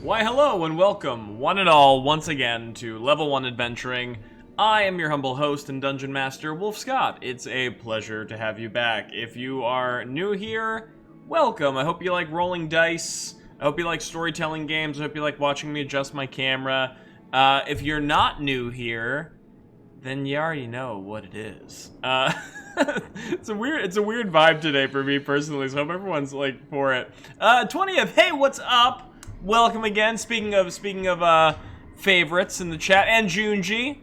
Why hello and welcome, one and all, once again to Level 1 Adventuring. I am your humble host and Dungeon Master, Wolfe Scott. It's a pleasure to have you back. If you are new here, welcome. I hope you like rolling dice. I hope you like storytelling games. I hope you like watching me adjust my camera. If you're not new here, then you already know what it is. It's a weird vibe today for me personally, so I hope everyone's like for it. 20th, hey, what's up? Welcome again. Speaking of favorites in the chat, and Junji,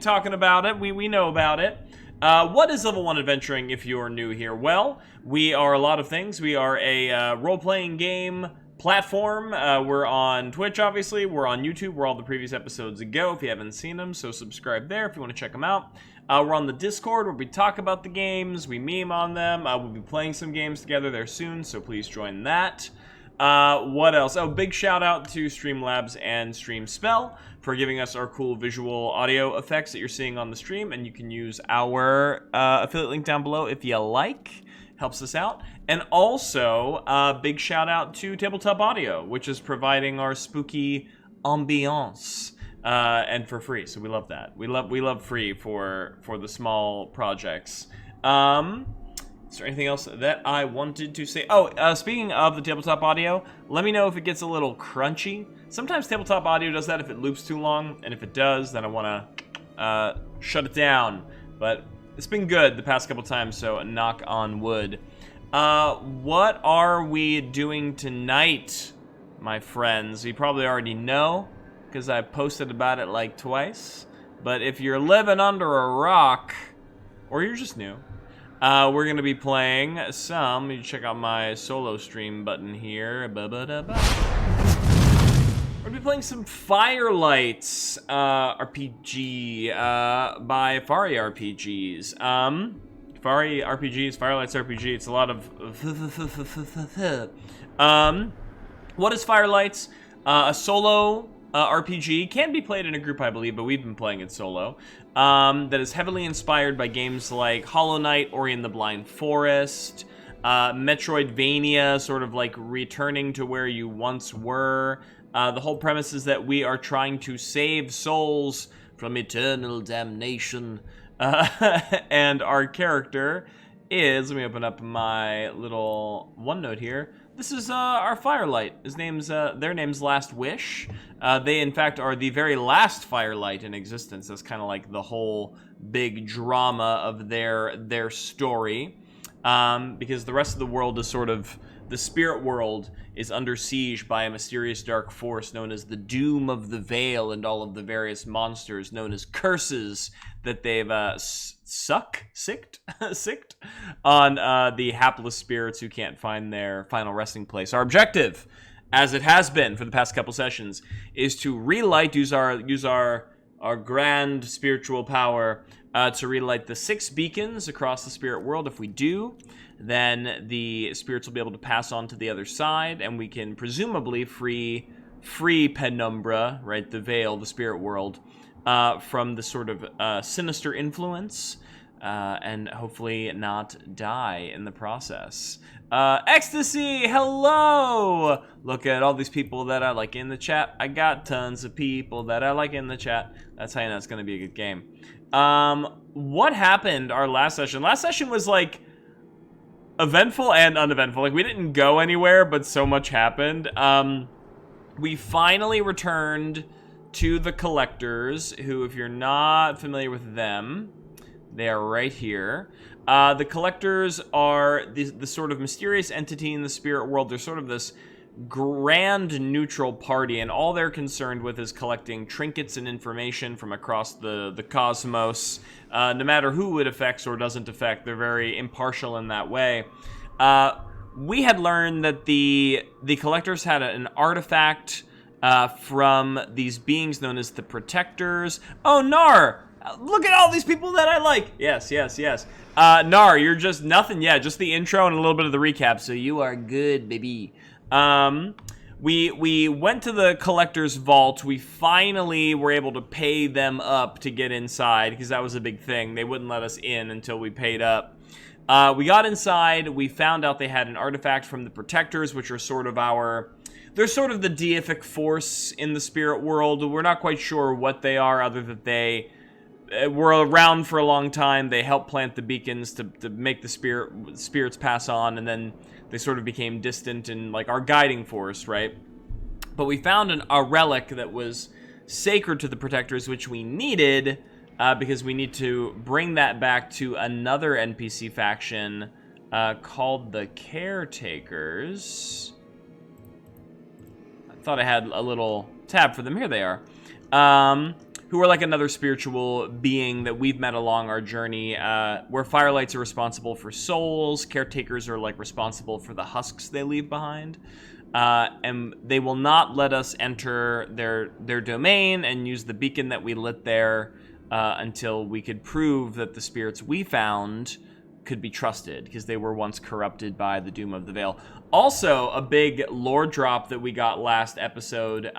talking about it. We know about it. What is Level 1 Adventuring if you're new here? Well, we are a lot of things. We are a role-playing game platform. We're on Twitch, obviously. We're on YouTube, where all the previous episodes go, if you haven't seen them, so subscribe there if you want to check them out. We're on the Discord, where we talk about the games, we meme on them. We'll be playing some games together there soon, so please join that. What else? Oh, big shout out to Streamlabs and StreamSpell for giving us our cool visual audio effects that you're seeing on the stream, and you can use our affiliate link down below if you like. Helps us out. And also, big shout out to Tabletop Audio, which is providing our spooky ambiance, and for free. So we love that. We love free for the small projects. Is there anything else that I wanted to say? Oh, speaking of the Tabletop Audio, let me know if it gets a little crunchy. Sometimes Tabletop Audio does that if it loops too long, and if it does, then I want to shut it down. But it's been good the past couple times, so knock on wood. What are we doing tonight, my friends? You probably already know, because I posted about it like twice. But if you're living under a rock, or you're just new, we're going to be playing some, you check out my solo stream button here. We're going to be playing some Firelights RPG by Ferry RPGs. Firelights RPG, it's a lot of... what is Firelights? A solo RPG, can be played in a group, I believe, but we've been playing it solo. That is heavily inspired by games like Hollow Knight, Ori and the Blind Forest, Metroidvania, sort of like returning to where you once were. The whole premise is that we are trying to save souls from eternal damnation. And our character is, let me open up my little OneNote here. This is our Firelight. Their name's Last Wish. They, in fact, are the very last Firelight in existence. That's kind of like the whole big drama of their story. Because the rest of the world is sort of, the spirit world is under siege by a mysterious dark force known as the Doom of the Veil, and all of the various monsters known as curses that they've sicked on the hapless spirits who can't find their final resting place. Our objective, as it has been for the past couple sessions, is to relight, use our grand spiritual power to relight the 6 beacons across the spirit world. If we do, then the spirits will be able to pass on to the other side, and we can presumably free Penumbra, right, the veil, the spirit world, from the sort of sinister influence, and hopefully not die in the process. Ecstasy, hello! Look at all these people that I like in the chat. I got tons of people that I like in the chat. That's how you know it's going to be a good game. What happened our last session? Last session was like eventful and uneventful. Like, we didn't go anywhere, but so much happened. We finally returned to the Collectors, who, if you're not familiar with them, they are right here. The Collectors are the sort of mysterious entity in the spirit world. They're sort of this grand neutral party, and all they're concerned with is collecting trinkets and information from across the cosmos. No matter who it affects or doesn't affect, they're very impartial in that way. We had learned that the Collectors had an artifact from these beings known as the Protectors. Oh, Nar! Look at all these people that I like! Yes. Nar, you're just nothing. Yeah, just the intro and a little bit of the recap, so you are good, baby. We went to the Collector's vault. We finally were able to pay them up to get inside, because that was a big thing. They wouldn't let us in until we paid up. We got inside. We found out they had an artifact from the Protectors, which are sort of our they're sort of the deific force in the spirit world. We're not quite sure what they are, other than they were around for a long time. They helped plant the beacons to make the spirits pass on, and then they sort of became distant and like our guiding force, right? But we found a relic that was sacred to the Protectors, which we needed because we need to bring that back to another NPC faction called the Caretakers. I thought I had a little tab for them. Here they are. Who are like another spiritual being that we've met along our journey, where Firelights are responsible for souls, Caretakers are like responsible for the husks they leave behind. And they will not let us enter their domain and use the beacon that we lit there until we could prove that the spirits we found could be trusted, because they were once corrupted by the Doom of the Veil. Also, a big lore drop that we got last episode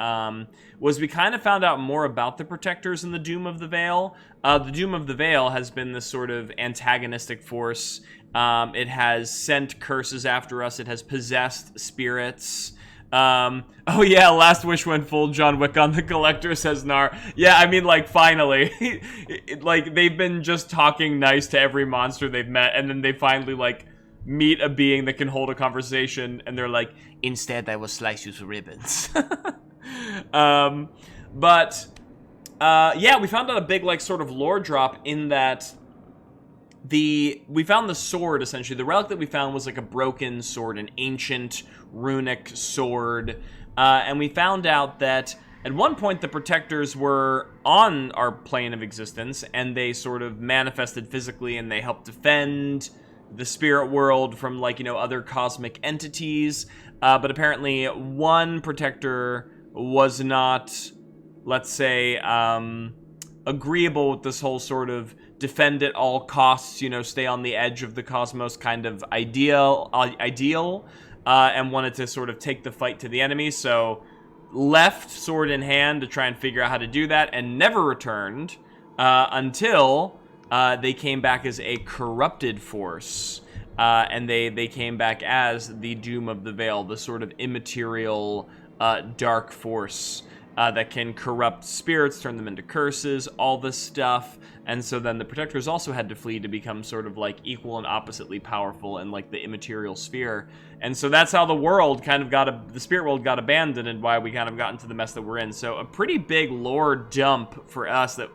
was we kind of found out more about the Protectors and the Doom of the Veil. The Doom of the Veil has been this sort of antagonistic force. It has sent curses after us. It has possessed spirits. Oh yeah, last wish went full John Wick on the Collector, says Nar. Yeah, I mean, like, finally. Like, they've been just talking nice to every monster they've met, and then they finally, like, meet a being that can hold a conversation, and they're like, instead I will slice you to ribbons. Yeah, we found out a big, like, sort of lore drop in that we found the sword, essentially. The relic that we found was like a broken sword, an ancient runic sword. And we found out that at one point the Protectors were on our plane of existence, and they sort of manifested physically, and they helped defend the spirit world from, like, you know, other cosmic entities. But apparently one Protector was not, let's say, agreeable with this whole sort of defend at all costs, you know, stay on the edge of the cosmos kind of ideal, and wanted to sort of take the fight to the enemy. So left sword in hand to try and figure out how to do that, and never returned until they came back as a corrupted force. And they came back as the Doom of the Veil, the sort of immaterial dark force that can corrupt spirits, turn them into curses, all this stuff. And so then the Protectors also had to flee to become sort of like equal and oppositely powerful in like the immaterial sphere. And so that's how the world kind of the spirit world got abandoned, and why we kind of got into the mess that we're in. So a pretty big lore dump for us that,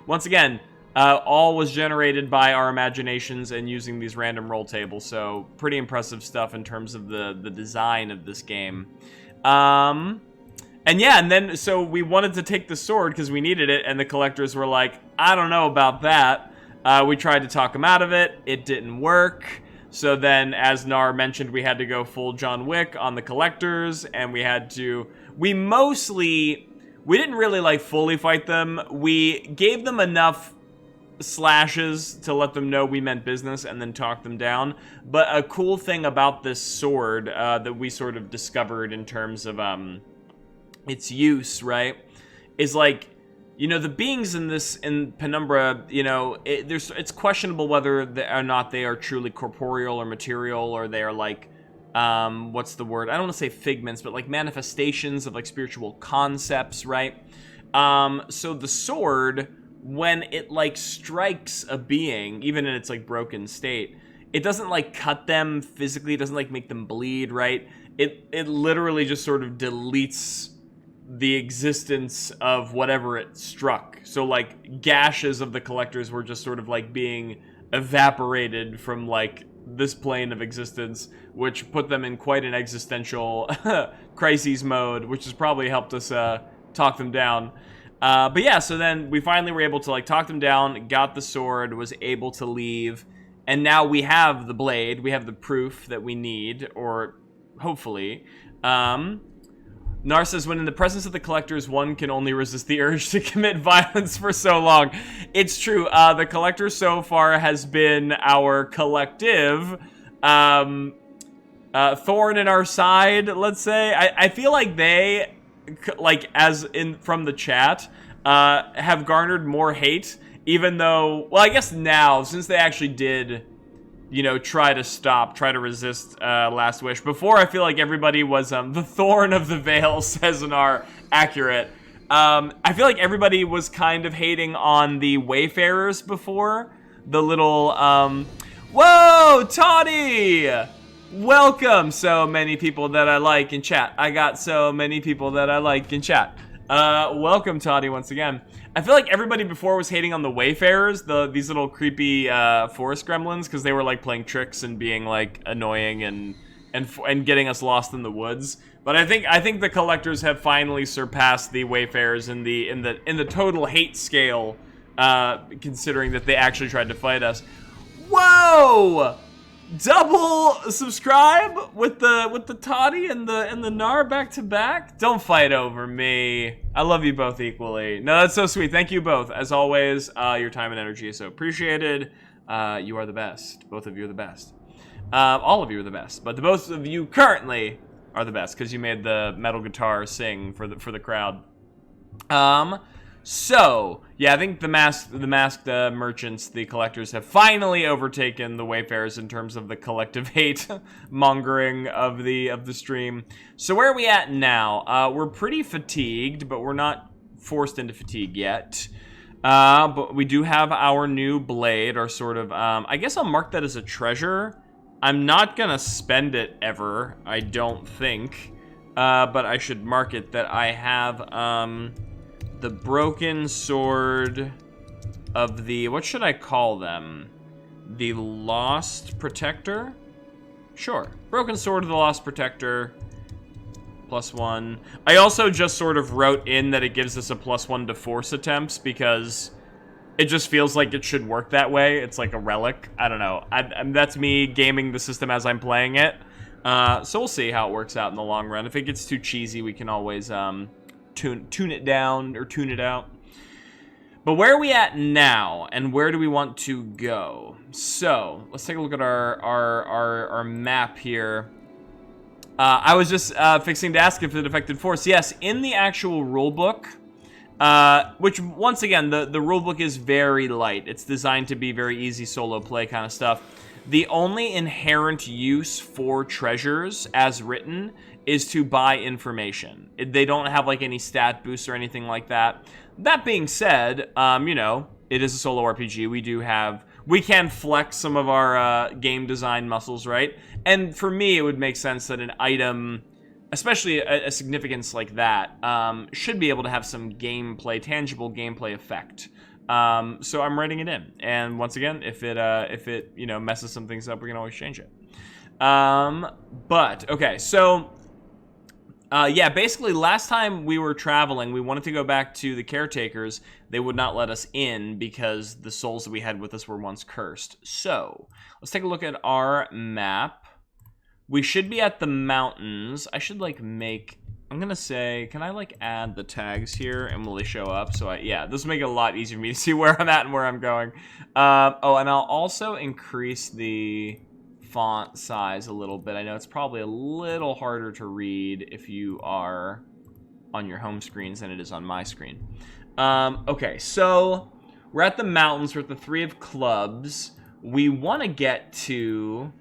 once again, all was generated by our imaginations and using these random roll tables. So pretty impressive stuff in terms of the design of this game. And yeah, and then, so we wanted to take the sword because we needed it, and the Collectors were like, I don't know about that. We tried to talk them out of it. It didn't work. So then, as Nar mentioned, we had to go full John Wick on the Collectors, and we didn't really, like, fully fight them. We gave them enough slashes to let them know we meant business, and then talk them down. But a cool thing about this sword that we sort of discovered in terms of its use, right, is like, you know, the beings in Penumbra, you know, it's questionable whether or not they are truly corporeal or material, or they are like, what's the word? I don't want to say figments, but like manifestations of like spiritual concepts, right? So the sword, when it like strikes a being, even in its like broken state, it doesn't like cut them physically, it doesn't like make them bleed, right? It literally just sort of deletes the existence of whatever it struck. So like gashes of the Collectors were just sort of like being evaporated from like this plane of existence, which put them in quite an existential crises mode, which has probably helped us talk them down. But yeah, so then we finally were able to like talk them down, got the sword, was able to leave, and now we have the blade, we have the proof that we need, or hopefully. Nar says, when in the presence of the Collectors, one can only resist the urge to commit violence for so long. It's true. The Collector so far has been our collective thorn in our side, let's say. I feel like they, like, as in from the chat, have garnered more hate, even though, well, I guess now, since they actually did you know, try to resist Last Wish. Before, I feel like everybody was the Thorn of the Veil, says Anar, accurate. I feel like everybody was kind of hating on the Wayfarers before. The little, whoa, Toddy! Welcome, so many people that I like in chat. I got so many people that I like in chat. Welcome, Toddy, once again. I feel like everybody before was hating on the Wayfarers, these little creepy forest gremlins, because they were like playing tricks and being like annoying and getting us lost in the woods. But I think the collectors have finally surpassed the Wayfarers in the total hate scale, considering that they actually tried to fight us. Whoa! Double subscribe with the Toddy and the Nar back to back. Don't fight over me. I love you both equally. No, that's so sweet. Thank you both. As always, your time and energy is so appreciated. You are the best. Both of you are the best. All of you are the best, but the both of you currently are the best because you made the metal guitar sing for the crowd. So, yeah, I think the masked merchants, the collectors, have finally overtaken the Wayfarers in terms of the collective hate mongering of the stream. So where are we at now? We're pretty fatigued, but we're not forced into fatigue yet. But we do have our new blade, our sort of, I guess I'll mark that as a treasure. I'm not gonna spend it ever, I don't think. But I should mark it that I have, the broken sword of the, what should I call them? The Lost Protector? Sure. Broken sword of the Lost Protector. +1. I also just sort of wrote in that it gives us a +1 to force attempts because it just feels like it should work that way. It's like a relic. I don't know. That's me gaming the system as I'm playing it. So we'll see how it works out in the long run. If it gets too cheesy, we can always, tune it down or tune it out. But where are we at now, and where do we want to go? So let's take a look at our map here. I was just fixing to ask if it affected force. Yes, in the actual rulebook, which once again the rulebook is very light. It's designed to be very easy solo play kind of stuff. The only inherent use for treasures as written is to buy information. They don't have like any stat boosts or anything like that. That being said, you know, it is a solo RPG. We can flex some of our game design muscles, right? And for me, it would make sense that an item, especially a significance like that, should be able to have some gameplay, tangible gameplay effect. So I'm writing it in. And once again, if it you know messes some things up, we can always change it. But okay, so. Yeah, basically last time we were traveling, we wanted to go back to the Caretakers. They would not let us in because the souls that we had with us were once cursed. So, let's take a look at our map. We should be at the mountains. I should like I'm gonna say, can I like add the tags here and will they show up? So yeah, this will make it a lot easier for me to see where I'm at and where I'm going. Oh, and I'll also increase the font size a little bit. I know it's probably a little harder to read if you are on your home screens than it is on my screen. Okay, so we're at the mountains. We're at the 3 of clubs. We want to get to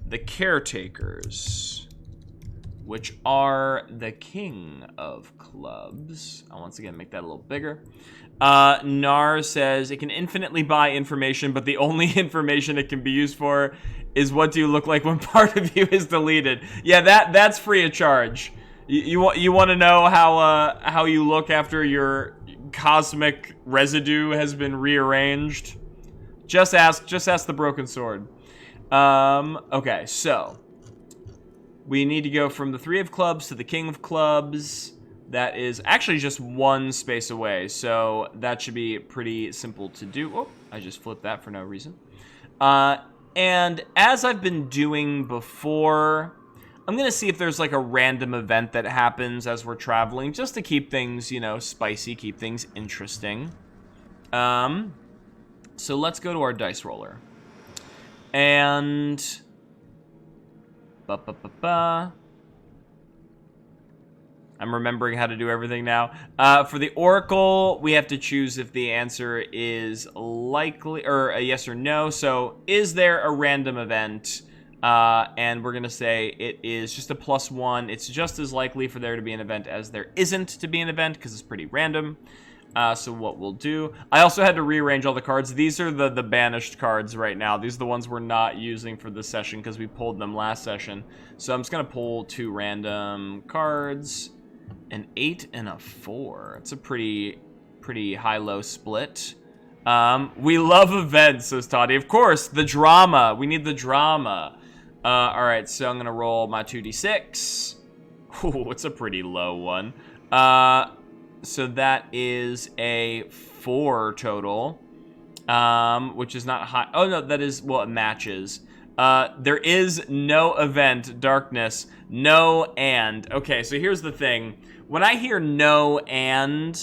the Caretakers, which are the king of clubs. I'll once again make that a little bigger. Nar says it can infinitely buy information, but the only information it can be used for is what do you look like when part of you is deleted. Yeah, that's free of charge. You want to know how you look after your cosmic residue has been rearranged? Just ask the broken sword. Okay, so we need to go from the 3 of clubs to the king of clubs. That is actually just 1 space away, so that should be pretty simple to do. Oh, I just flipped that for no reason. And as I've been doing before, I'm going to see if there's like a random event that happens as we're traveling, just to keep things, you know, spicy, keep things interesting. So let's go to our dice roller. And I'm remembering how to do everything now. For the Oracle, we have to choose if the answer is likely, or a yes or no. So, is there a random event? And we're going to say it is just a +1. It's just as likely for there to be an event as there isn't to be an event, because it's pretty random. So what we'll do... I also had to rearrange all the cards. These are the banished cards right now. These are the ones we're not using for this session, because we pulled them last session. So I'm just going to pull 2 random cards. An 8 and a 4. It's a pretty high-low split. We love events, says Toddy. Of course, the drama. We need the drama. Alright, so I'm going to roll my 2d6. Ooh, it's a pretty low one. So that is a 4 total, which is not high. Oh, no, that is, well, it matches. There is no event, darkness, no and. Okay, so here's the thing. When I hear no and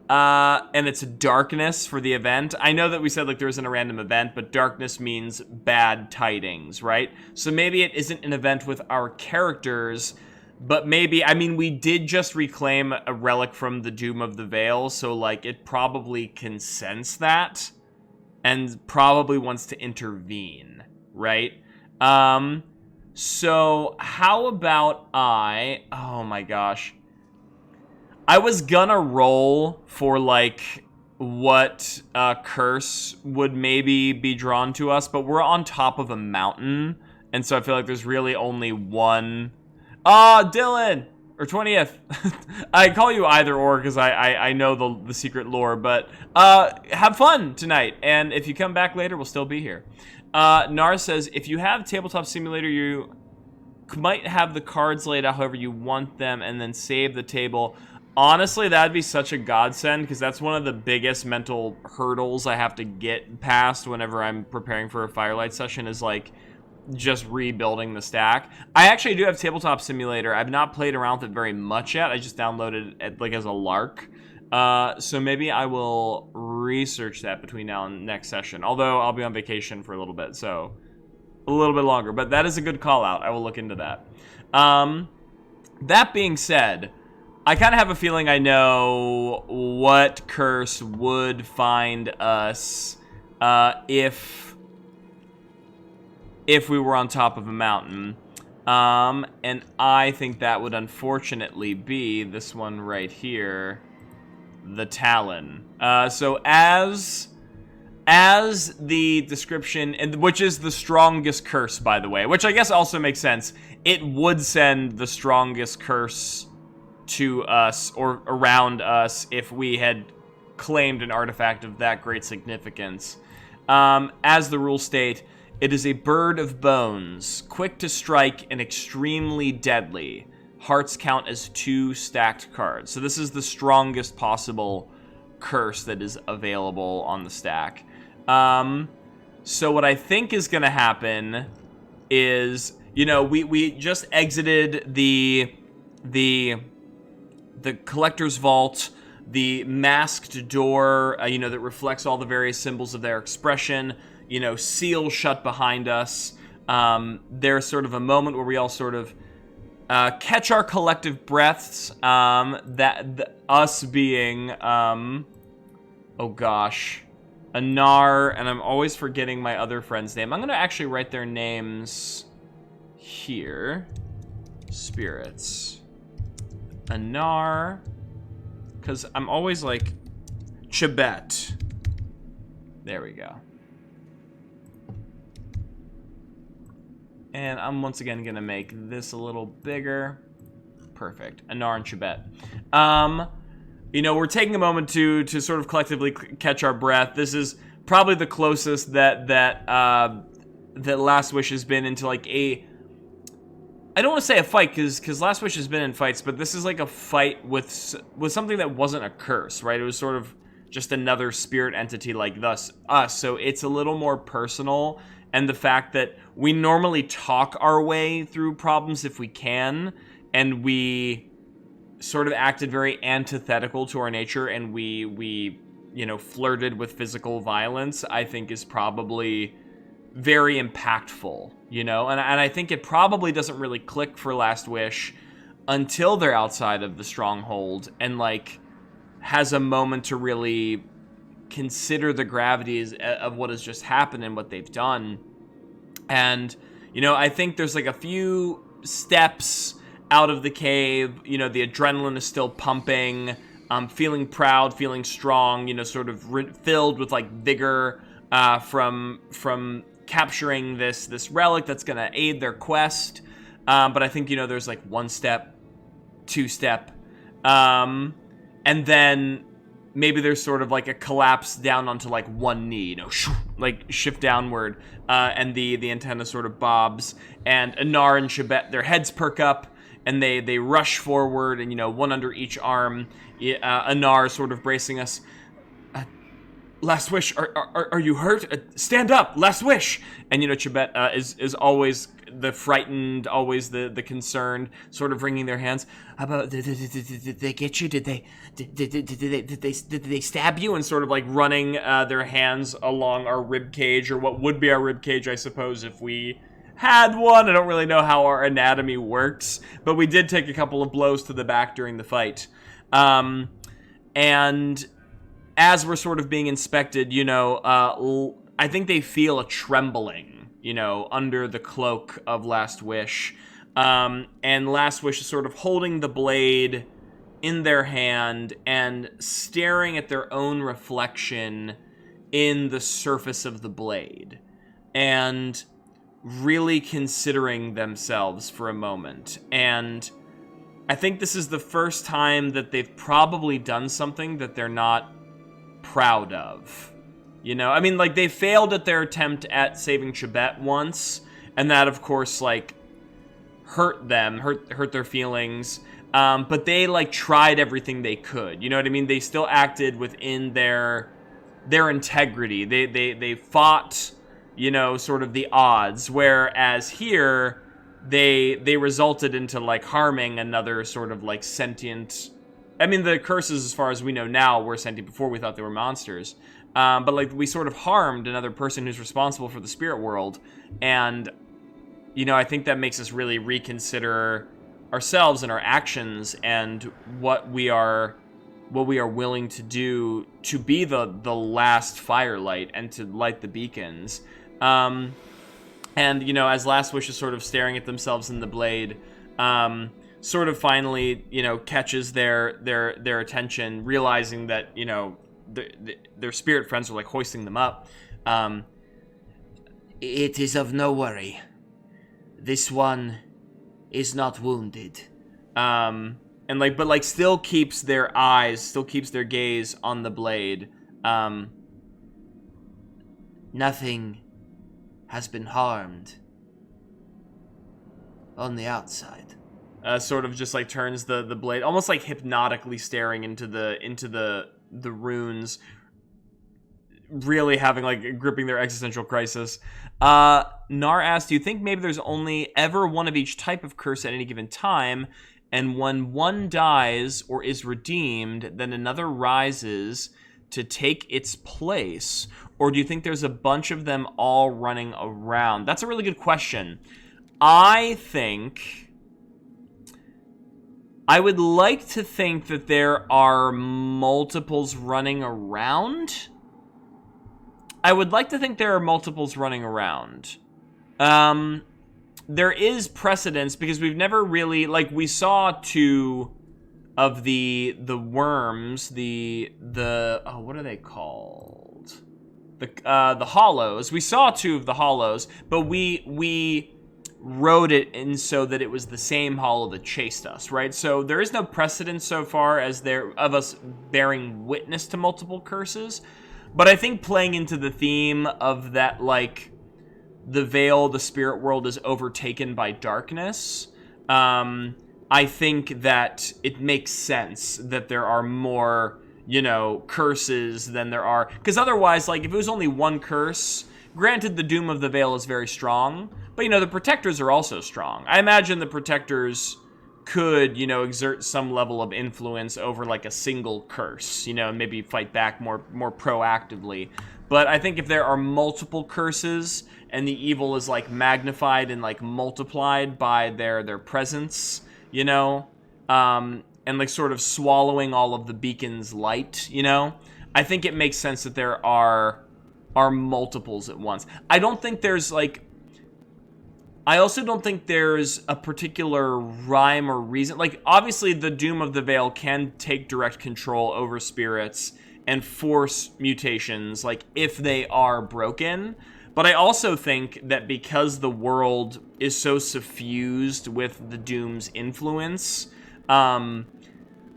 it's darkness for the event, I know that we said, like, there isn't a random event, but darkness means bad tidings, right? So maybe it isn't an event with our characters, but maybe, I mean, we did just reclaim a relic from the Doom of the Veil, so, like, it probably can sense that and probably wants to intervene, right? So how about oh my gosh. I was gonna roll for, like, what curse would maybe be drawn to us, but we're on top of a mountain, and so I feel like there's really only one... Dylan! Or 20th. I call you either or because I know the secret lore, but have fun tonight. And if you come back later, we'll still be here. Nar says, if you have Tabletop Simulator, you might have the cards laid out however you want them and then save the table. Honestly, that'd be such a godsend because that's one of the biggest mental hurdles I have to get past whenever I'm preparing for a Firelight session is, like, just rebuilding the stack. I actually do have Tabletop Simulator. I've not played around with it very much yet. I just downloaded it, like, as a lark. So maybe I will research that between now and next session. Although I'll be on vacation for a little bit, so a little bit longer. But that is a good call out. I will look into that. That being said, I kind of have a feeling I know what curse would find us if we were on top of a mountain. And I think that would unfortunately be this one right here, the Talon. So as the description, and which is the strongest curse, by the way, which I guess also makes sense, it would send the strongest curse to us or around us if we had claimed an artifact of that great significance. As the rules state, it is a bird of bones, quick to strike and extremely deadly. Hearts count as 2 stacked cards. So this is the strongest possible curse that is available on the stack. So what I think is going to happen is, you know, we just exited the collector's vault, the masked door, you know, that reflects all the various symbols of their expression. You know, seal shut behind us. There's sort of a moment where we all sort of catch our collective breaths. Us being, oh gosh, Anar, and I'm always forgetting my other friend's name. I'm gonna actually write their names here. Spirits. Anar, because I'm always like, Chibet. There we go. And I'm once again going to make this a little bigger. Perfect. Anar and Chibet. You know, we're taking a moment to sort of collectively catch our breath. This is probably the closest that Last Wish has been into, like, a... I don't want to say a fight, because Last Wish has been in fights, but this is like a fight with something that wasn't a curse, right? It was sort of just another spirit entity like us. So it's a little more personal. And the fact that we normally talk our way through problems if we can, and we sort of acted very antithetical to our nature, and we you know, flirted with physical violence, I think is probably very impactful, you know? And I think it probably doesn't really click for Last Wish until they're outside of the stronghold and, like, has a moment to really consider the gravities of what has just happened and what they've done. And, you know, I think there's, like, a few steps out of the cave. You know, the adrenaline is still pumping, feeling proud, feeling strong, you know, sort of filled with, like, vigor from capturing this relic that's going to aid their quest. But I think, you know, there's, like, 1 step, 2 step, and then maybe there's sort of like a collapse down onto, like, 1 knee, you know, like shift downward, and the antenna sort of bobs, and Anar and Chebet, their heads perk up, and they rush forward, and, you know, 1 under each arm. Anar sort of bracing us. Last wish, are you hurt? Stand up, last wish. And, you know, Chebet is always the frightened, always the concerned, sort of wringing their hands. How about, did they get you? Did they stab you? And sort of like running their hands along our rib cage, or what would be our rib cage, I suppose, if we had one. I don't really know how our anatomy works, but we did take a couple of blows to the back during the fight. And as we're sort of being inspected, you know, I think they feel a trembling, you know, under the cloak of Last Wish. And Last Wish is sort of holding the blade in their hand and staring at their own reflection in the surface of the blade. And really considering themselves for a moment. And I think this is the first time that they've probably done something that they're not proud of. You know, I mean, like, they failed at their attempt at saving Chebet once, and that, of course, like, hurt their feelings. But they, like, tried everything they could. You know what I mean? They still acted within their integrity. They fought, you know, sort of the odds. Whereas here, they resulted into, like, harming another sort of, like, sentient. I mean, the curses, as far as we know now, were sentient before we thought they were monsters. But, like, we sort of harmed another person who's responsible for the spirit world. And, you know, I think that makes us really reconsider ourselves and our actions and what we are willing to do to be the last firelight and to light the beacons. And, you know, as Last Wish is sort of staring at themselves in the blade, sort of finally, you know, catches their attention, realizing that, you know, their spirit friends are, like, hoisting them up. It is of no worry. This one is not wounded. And, like, but, like, still keeps their gaze on the blade. Nothing has been harmed on the outside. Sort of just, like, turns the blade, almost like hypnotically staring into the runes, really having, like, gripping their existential crisis. Nar asks, do you think maybe there's only ever one of each type of curse at any given time, and when one dies or is redeemed, then another rises to take its place? Or do you think there's a bunch of them all running around? That's a really good question. I would like to think that there are multiples running around. There is precedence, because we've never really, like, we saw 2 of the worms, what are they called? The hollows. We saw 2 of the hollows, but we wrote it in so that it was the same hollow that chased us, right? So there is no precedent so far as there of us bearing witness to multiple curses. But I think playing into the theme of that, like, the veil, the spirit world is overtaken by darkness, I think that it makes sense that there are more, you know, curses than there are. Because otherwise, like, if it was only one curse, granted the doom of the veil is very strong, but, you know, the protectors are also strong. I imagine the protectors could, you know, exert some level of influence over, like, a single curse, you know, and maybe fight back more proactively. But I think if there are multiple curses and the evil is, like, magnified and, like, multiplied by their presence, you know, and like sort of swallowing all of the beacon's light, you know? I think it makes sense that there are multiples at once. I also don't think there's a particular rhyme or reason. Like, obviously, the Doom of the Veil can take direct control over spirits and force mutations, like, if they are broken. But I also think that because the world is so suffused with the Doom's influence,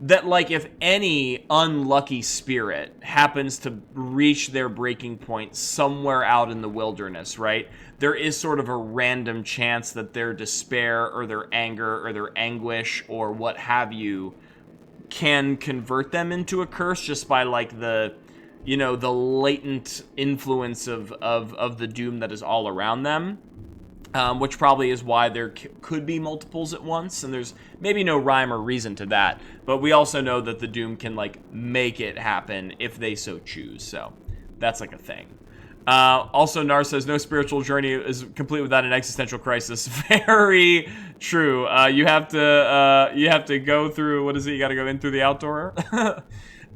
that, like, if any unlucky spirit happens to reach their breaking point somewhere out in the wilderness, right, there is sort of a random chance that their despair or their anger or their anguish or what have you can convert them into a curse just by, like, the latent influence of the doom that is all around them. Which probably is why there could be multiples at once, and there's maybe no rhyme or reason to that. But we also know that the Doom can, like, make it happen if they so choose. So that's, like, a thing. Also, Nar says, no spiritual journey is complete without an existential crisis. Very true. You have to go through, what is it? You got to go in through the outdoor.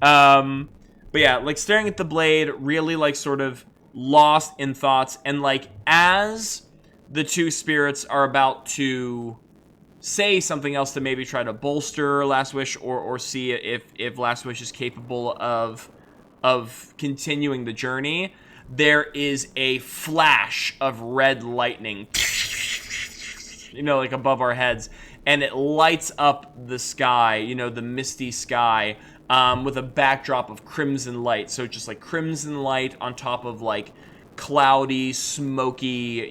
But yeah, like, staring at the blade, really, like, sort of lost in thoughts, and, like, as the two spirits are about to say something else to maybe try to bolster Last Wish or see if Last Wish is capable of continuing the journey, there is a flash of red lightning, like above our heads, and it lights up the sky, the misty sky, with a backdrop of crimson light. So just like crimson light on top of like cloudy, smoky,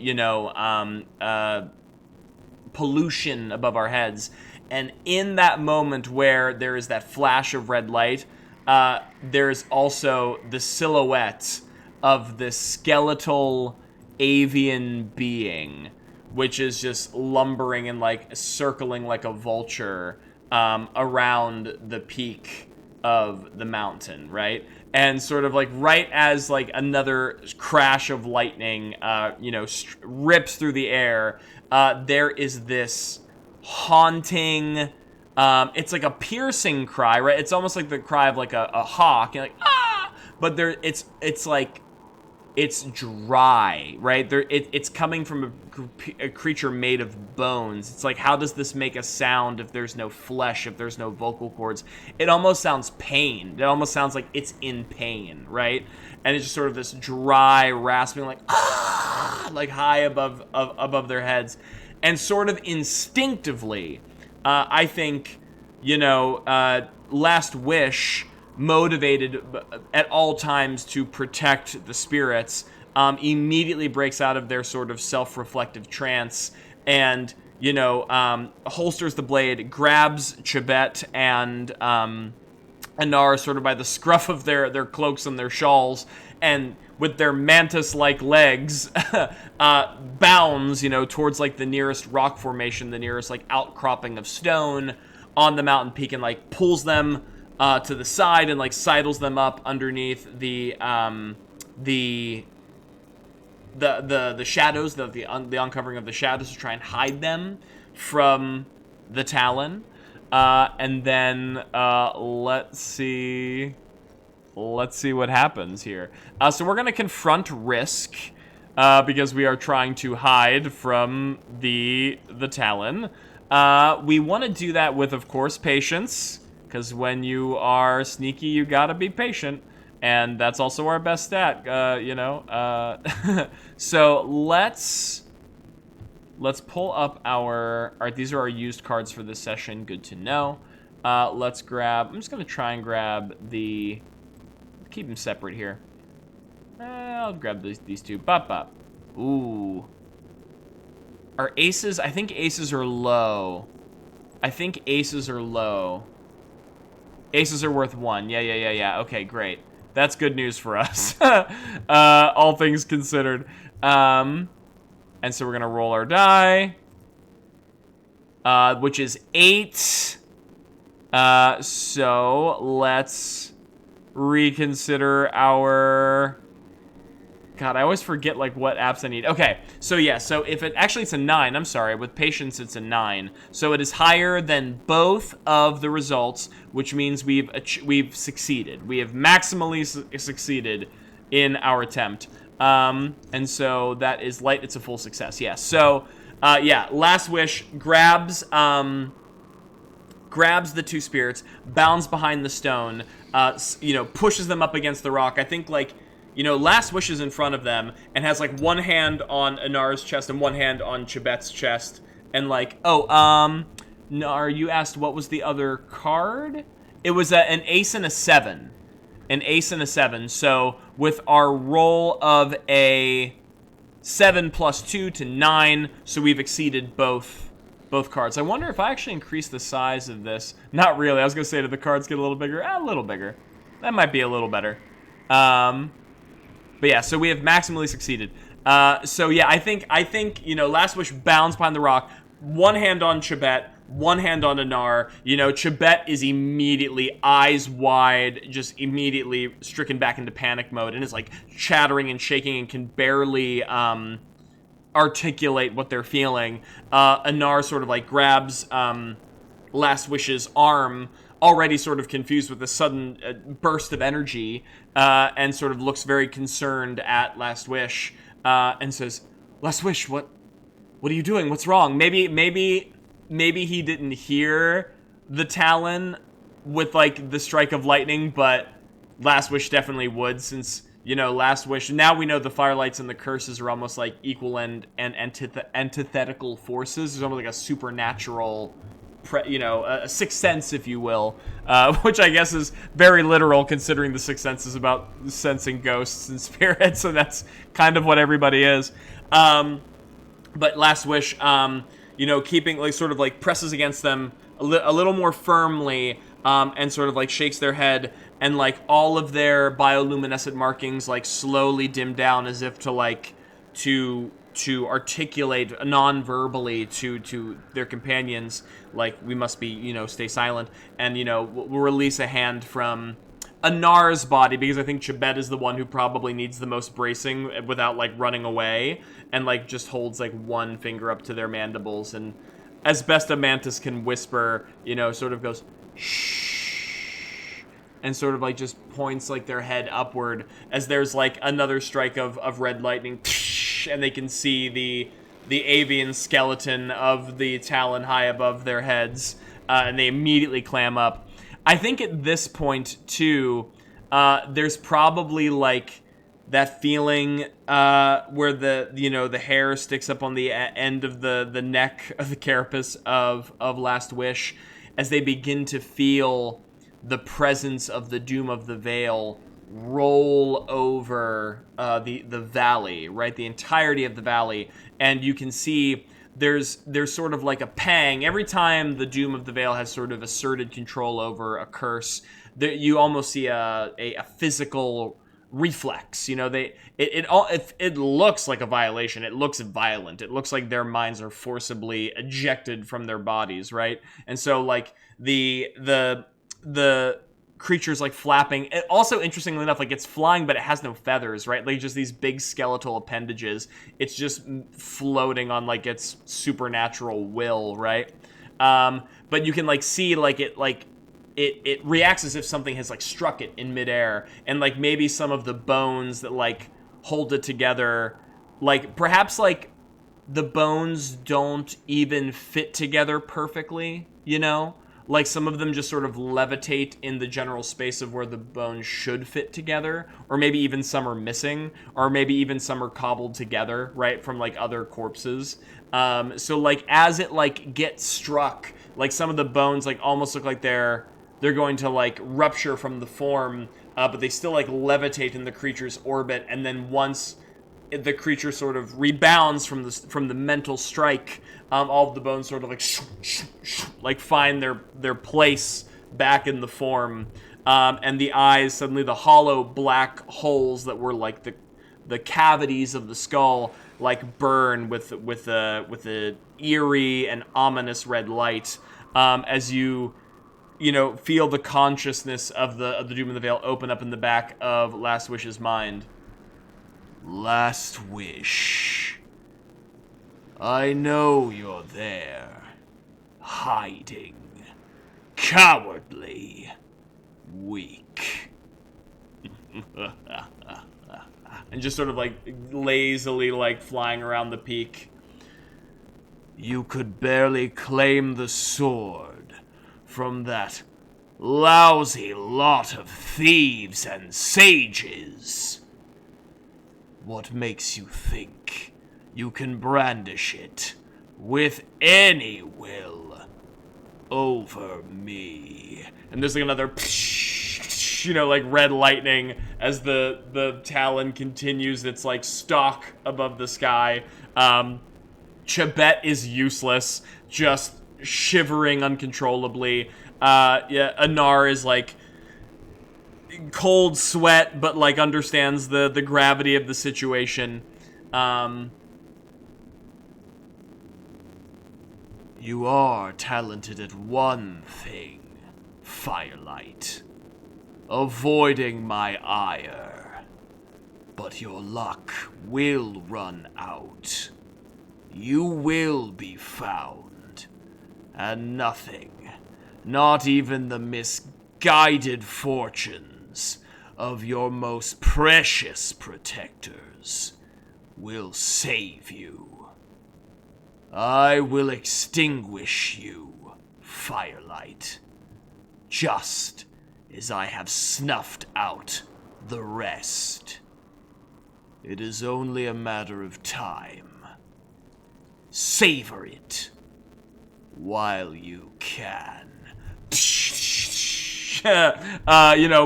pollution above our heads. And in that moment where there is that flash of red light, there's also the silhouette of this skeletal avian being, which is just lumbering and like circling like a vulture around the peak of the mountain, right? And sort of like right as like another crash of lightning, rips through the air, there is this haunting, it's like a piercing cry, right? It's almost like the cry of like a hawk, like, ah! But it's like, it's dry, right? It's coming from a creature made of bones. It's like, how does this make a sound if there's no flesh, if there's no vocal cords? It almost sounds pained. It almost sounds like it's in pain, right? And it's just sort of this dry, rasping, like, ah, like high above their heads. And sort of instinctively, I think, Last Wish, motivated at all times to protect the spirits, immediately breaks out of their sort of self-reflective trance and, holsters the blade, grabs Chibet and Anar sort of by the scruff of their cloaks and their shawls, and with their mantis-like legs, bounds, towards like the nearest rock formation, the nearest like outcropping of stone on the mountain peak, and like pulls them to the side and like sidles them up underneath the shadows, the uncovering of the shadows to try and hide them from the Talon. And then let's see what happens here. So we're gonna confront Risk because we are trying to hide from the Talon. We want to do that with, of course, patience. Because when you are sneaky, you gotta be patient. And that's also our best stat, So let's pull up our... Alright, these are our used cards for this session. Good to know. Let's grab... I'm just gonna try and grab the... Keep them separate here. I'll grab these two. Bop, bop. Ooh. Our aces... I think aces are low. Aces are worth 1. Yeah. Okay, great. That's good news for us. All things considered. And so we're going to roll our die. Which is 8. So let's reconsider our God, I always forget, like, what apps I need. Okay, so yeah, so if it... Actually, it's a 9. I'm sorry. With patience, it's a 9. So it is higher than both of the results, which means we've succeeded. We have maximally succeeded in our attempt. And so that is light. It's a full success. Yeah, so, yeah, Last Wish grabs the 2 spirits, bounds behind the stone, pushes them up against the rock. I think, like... Last Wish is in front of them and has, like, one hand on Anar's chest and one hand on Chibet's chest. And, like, Nar, you asked what was the other card? It was an ace and a 7. An ace and a 7. So, with our roll of a 7 plus 2 to 9, so we've exceeded both cards. I wonder if I actually increase the size of this. Not really. I was going to say, did the cards get a little bigger? A little bigger. That might be a little better. But yeah, so we have maximally succeeded. So yeah, I think Last Wish bounds behind the rock, one hand on Chibet, one hand on Anar. Chibet is immediately eyes wide, just immediately stricken back into panic mode, and is like chattering and shaking and can barely articulate what they're feeling. Anar sort of like grabs Last Wish's arm, already sort of confused with the sudden burst of energy, and sort of looks very concerned at Last Wish, and says, "Last Wish, what are you doing? What's wrong?" Maybe he didn't hear the Talon with, like, the strike of lightning, but Last Wish definitely would, since, Last Wish... Now we know the Firelights and the Curses are almost, like, equal and antithetical forces. There's almost like a supernatural... a sixth sense, if you will, which I guess is very literal, considering the sixth sense is about sensing ghosts and spirits, and that's kind of what everybody is. But Last Wish, keeping, like, sort of, like, presses against them a little more firmly, and sort of, like, shakes their head, and, like, all of their bioluminescent markings, like, slowly dim down, as if to, like, to articulate non-verbally to their companions, like, we must be, stay silent, and, we'll release a hand from Anar's body, because I think Chibet is the one who probably needs the most bracing without, like, running away, and, like, just holds, like, one finger up to their mandibles, and as best a mantis can whisper, sort of goes, shh, and sort of, like, just points, like, their head upward, as there's, like, another strike of red lightning, and they can see the avian skeleton of the Talon high above their heads, and they immediately clam up. I think at this point, too, there's probably, like, that feeling where the hair sticks up on the end of the neck of the carapace of Last Wish, as they begin to feel the presence of the Doom of the Veil roll over the valley, right? The entirety of the valley, and you can see there's sort of like a pang every time the Doom of the Veil has sort of asserted control over a curse. You almost see a physical reflex. It looks like a violation. It looks violent. It looks like their minds are forcibly ejected from their bodies, right? And so, like, the creature's, like, flapping. It also, interestingly enough, like, it's flying, but it has no feathers, right? Like, just these big skeletal appendages. It's just floating on, like, its supernatural will, right? But you can, like, see, like, it reacts as if something has, like, struck it in midair, and, like, maybe some of the bones that, like, hold it together, like, perhaps, like, the bones don't even fit together perfectly, Like, some of them just sort of levitate in the general space of where the bones should fit together, or maybe even some are missing, or maybe even some are cobbled together, right, from, like, other corpses. So, like, as it, like, gets struck, like, some of the bones, like, almost look like they're going to, like, rupture from the form, but they still, like, levitate in the creature's orbit, and then once the creature sort of rebounds from the mental strike, all of the bones sort of like find their place back in the form, and the eyes, suddenly the hollow black holes that were like the cavities of the skull, like, burn with a eerie and ominous red light, as you feel the consciousness of the Doom of the Veil open up in the back of Last Wish's mind. Last wish. I know you're there, hiding, cowardly, weak. And just sort of like lazily like flying around the peak. You could barely claim the sword from that lousy lot of thieves and sages. What makes you think you can brandish it with any will over me? And there's like another, like red lightning as the Talon continues its like stalk above the sky. Chebet is useless, just shivering uncontrollably. Anar is like cold sweat, but like understands the gravity of the situation. You are talented at one thing, Firelight. Avoiding my ire. But your luck will run out. You will be found. And nothing, not even the misguided fortunes of your most precious protectors, will save you. I will extinguish you, Firelight, just as I have snuffed out the rest. It is only a matter of time. Savor it while you can.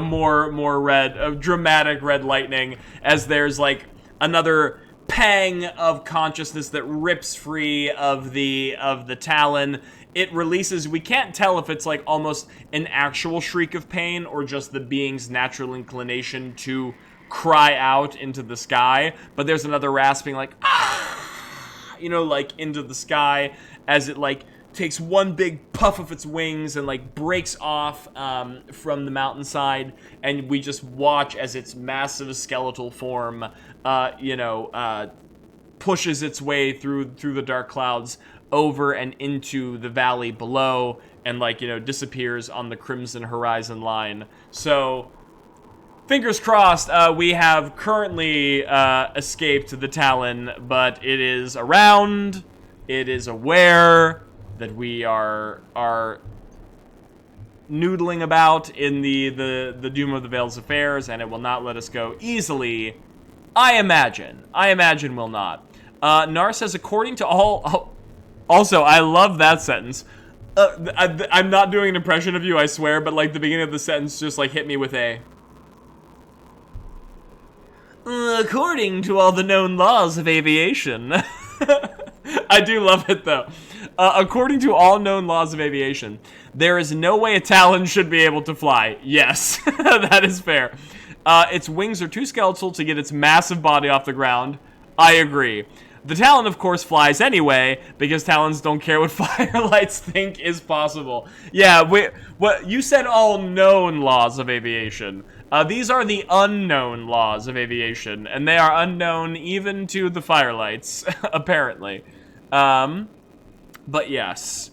More red, dramatic red lightning as there's like another pang of consciousness that rips free of the Talon. It releases, we can't tell if it's like almost an actual shriek of pain or just the being's natural inclination to cry out into the sky, but there's another rasping like, like into the sky as it like takes one big puff of its wings and like breaks off from the mountainside, and we just watch as its massive skeletal form, pushes its way through the dark clouds over and into the valley below, and disappears on the crimson horizon line. So fingers crossed, we have currently escaped the Talon, but it is around. It is aware that we are noodling about in the doom of the Vale's affairs, and it will not let us go easily. I imagine will not. Nar says, according to all... Oh, also, I love that sentence. I'm not doing an impression of you, I swear, but like the beginning of the sentence just like hit me with a... According to all the known laws of aviation. I do love it, though. According to all known laws of aviation, there is no way a Talon should be able to fly. Yes, that is fair. Its wings are too skeletal to get its massive body off the ground. I agree. The Talon, of course, flies anyway, because Talons don't care what Firelights think is possible. Yeah, what you said all known laws of aviation. These are the unknown laws of aviation, and they are unknown even to the Firelights, apparently. But yes.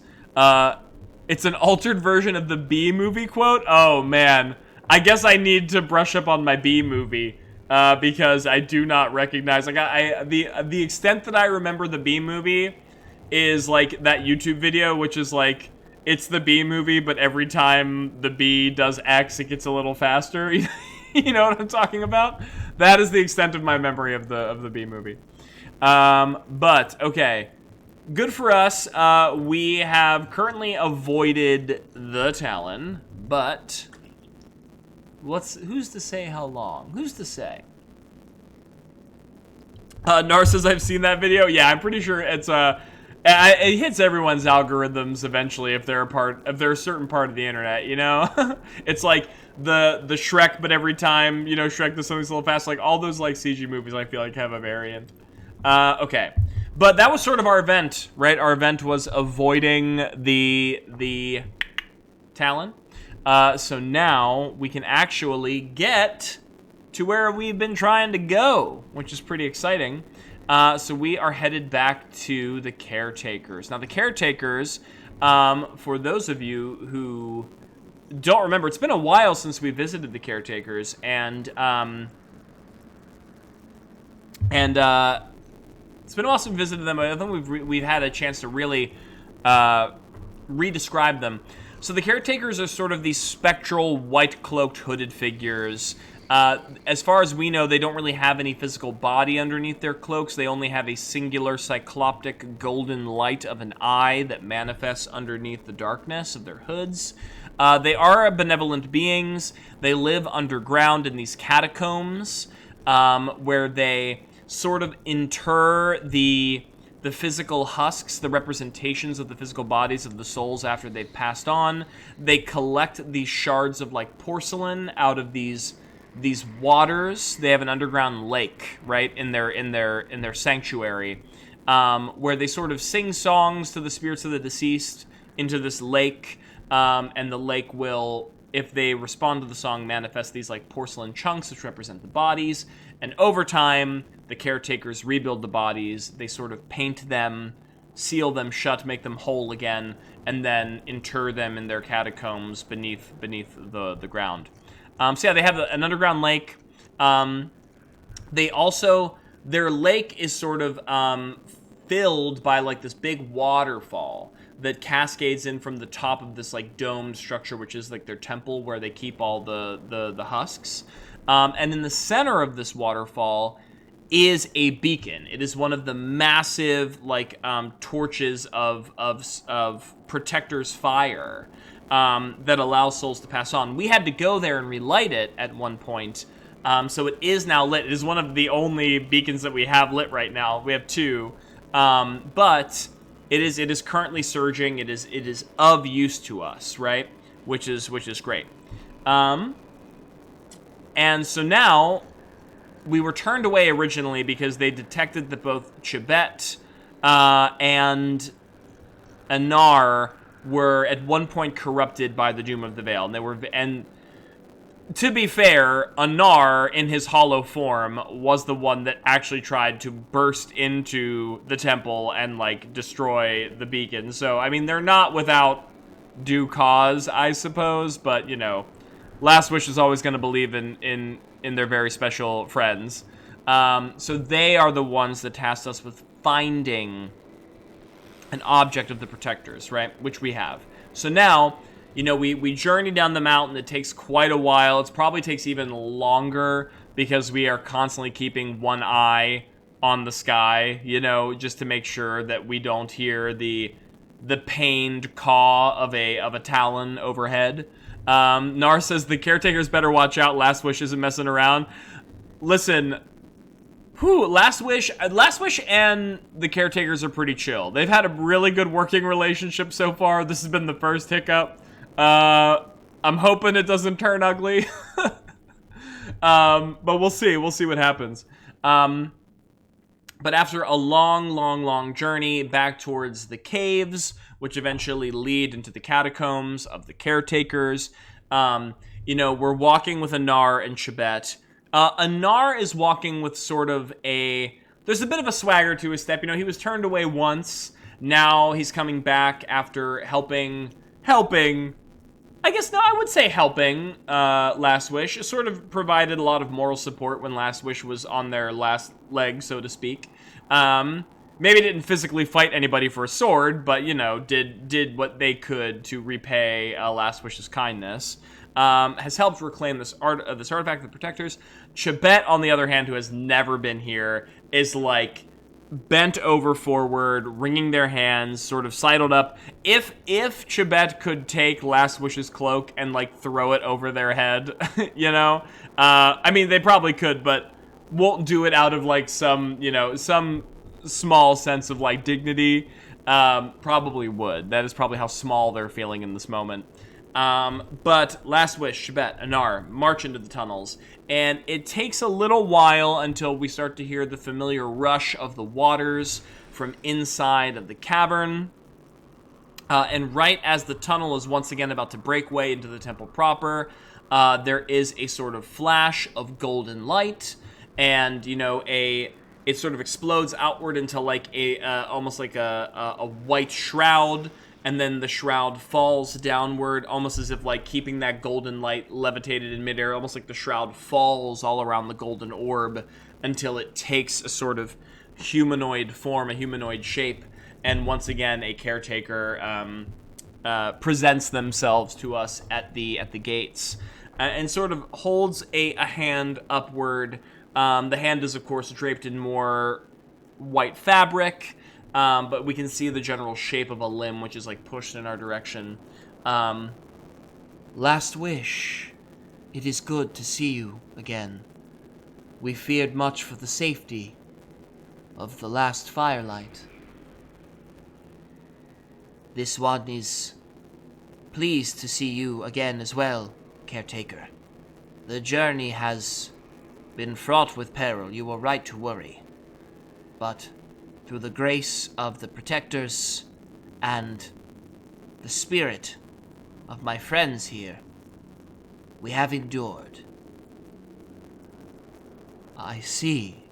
It's an altered version of the B movie quote? Oh, man. I guess I need to brush up on my B movie, because I do not recognize... Like, the extent that I remember the B movie is, like, that YouTube video, which is, like... It's the B movie, but every time the B does X, it gets a little faster. You know what I'm talking about? That is the extent of my memory of the B movie. But, okay. Good for us. We have currently avoided the Talon, but... Who's to say how long? Who's to say? Nar says, I've seen that video. Yeah, I'm pretty sure it's it hits everyone's algorithms eventually if they're a certain part of the internet, you know? It's like the Shrek, but every time, Shrek does something a little fast, like all those like CG movies I feel like have a variant. Okay. But that was sort of our event, right? Our event was avoiding the Talon. So now we can actually get to where we've been trying to go, which is pretty exciting. So we are headed back to the Caretakers. Now, the Caretakers, for those of you who don't remember, it's been a while since we visited the Caretakers, and it's been a while since we visited them. I think we've had a chance to really re-describe them. So the Caretakers are sort of these spectral, white-cloaked, hooded figures. As far as we know, they don't really have any physical body underneath their cloaks. They only have a singular cycloptic golden light of an eye that manifests underneath the darkness of their hoods. They are benevolent beings. They live underground in these catacombs, where they sort of inter the physical husks, the representations of the physical bodies of the souls after they've passed on. They collect these shards of like porcelain out of these waters. They have an underground lake, right, in their sanctuary, where they sort of sing songs to the spirits of the deceased into this lake, and the lake will, if they respond to the song, manifest these like porcelain chunks which represent the bodies. And over time, the Caretakers rebuild the bodies. They sort of paint them, seal them shut, make them whole again, and then inter them in their catacombs beneath the ground. So yeah, they have an underground lake. They also, their lake is sort of filled by like this big waterfall that cascades in from the top of this like domed structure, which is like their temple where they keep all the husks. And in the center of this waterfall is a beacon. It is one of the massive like torches of Protector's fire that allows souls to pass on. We had to go there and relight it at one point, so it is now lit. It is one of the only beacons that we have lit right now. We have two, but it is currently surging. It is of use to us, right? Which is great. And so now, we were turned away originally because they detected that both Chibet and Anar were at one point corrupted by the Doom of the Veil. And to be fair, Anar, in his hollow form, was the one that actually tried to burst into the temple and, like, destroy the beacon. So, I mean, they're not without due cause, I suppose, but, you know, Last Wish is always going to believe in their very special friends. So they are the ones that tasked us with finding an object of the Protectors, right? Which we have. So now, you know, we journey down the mountain. It takes quite a while. It probably takes even longer because we are constantly keeping one eye on the sky, you know, just to make sure that we don't hear the pained caw of a talon overhead. Nar says the Caretakers better watch out. Last Wish isn't messing around. Listen, Last Wish and the Caretakers are pretty chill. They've had a really good working relationship so far. This has been the first hiccup. I'm hoping it doesn't turn ugly. But we'll see. We'll see what happens. But after a long journey back towards the caves, which eventually lead into the catacombs of the Caretakers, you know, we're walking with Anar and Chibet. Anar is walking with sort of there's a bit of a swagger to his step. You know, he was turned away once. Now he's coming back after helping, I guess, no, I would say helping Last Wish. It sort of provided a lot of moral support when Last Wish was on their last leg, so to speak. Maybe didn't physically fight anybody for a sword, but, you know, did what they could to repay Last Wish's kindness. Has helped reclaim this artifact of the Protectors. Chibet, on the other hand, who has never been here, is, like, bent over forward, wringing their hands, sort of sidled up. If Chibet could take Last Wish's cloak and, like, throw it over their head, you know? I mean, they probably could, but won't do it out of, like, some small sense of, like, dignity. Probably would. That is probably how small they're feeling in this moment. But Last Wish, Chibet, Anar march into the tunnels, and it takes a little while until we start to hear the familiar rush of the waters from inside of the cavern. And right as the tunnel is once again about to break way into the temple proper, there is a sort of flash of golden light, and it sort of explodes outward into like a almost like a white shroud, and then the shroud falls downward, almost as if like keeping that golden light levitated in midair, almost like the shroud falls all around the golden orb until it takes a sort of humanoid form, a humanoid shape, and once again a caretaker presents themselves to us at the gates, and sort of holds a hand upward. The hand is, of course, draped in more white fabric, but we can see the general shape of a limb, which is like pushed in our direction. Last wish. It is good to see you again. We feared much for the safety of the last firelight. This one is pleased to see you again as well, Caretaker. The journey has been fraught with peril, you were right to worry. But through the grace of the protectors and the spirit of my friends here, we have endured. I see.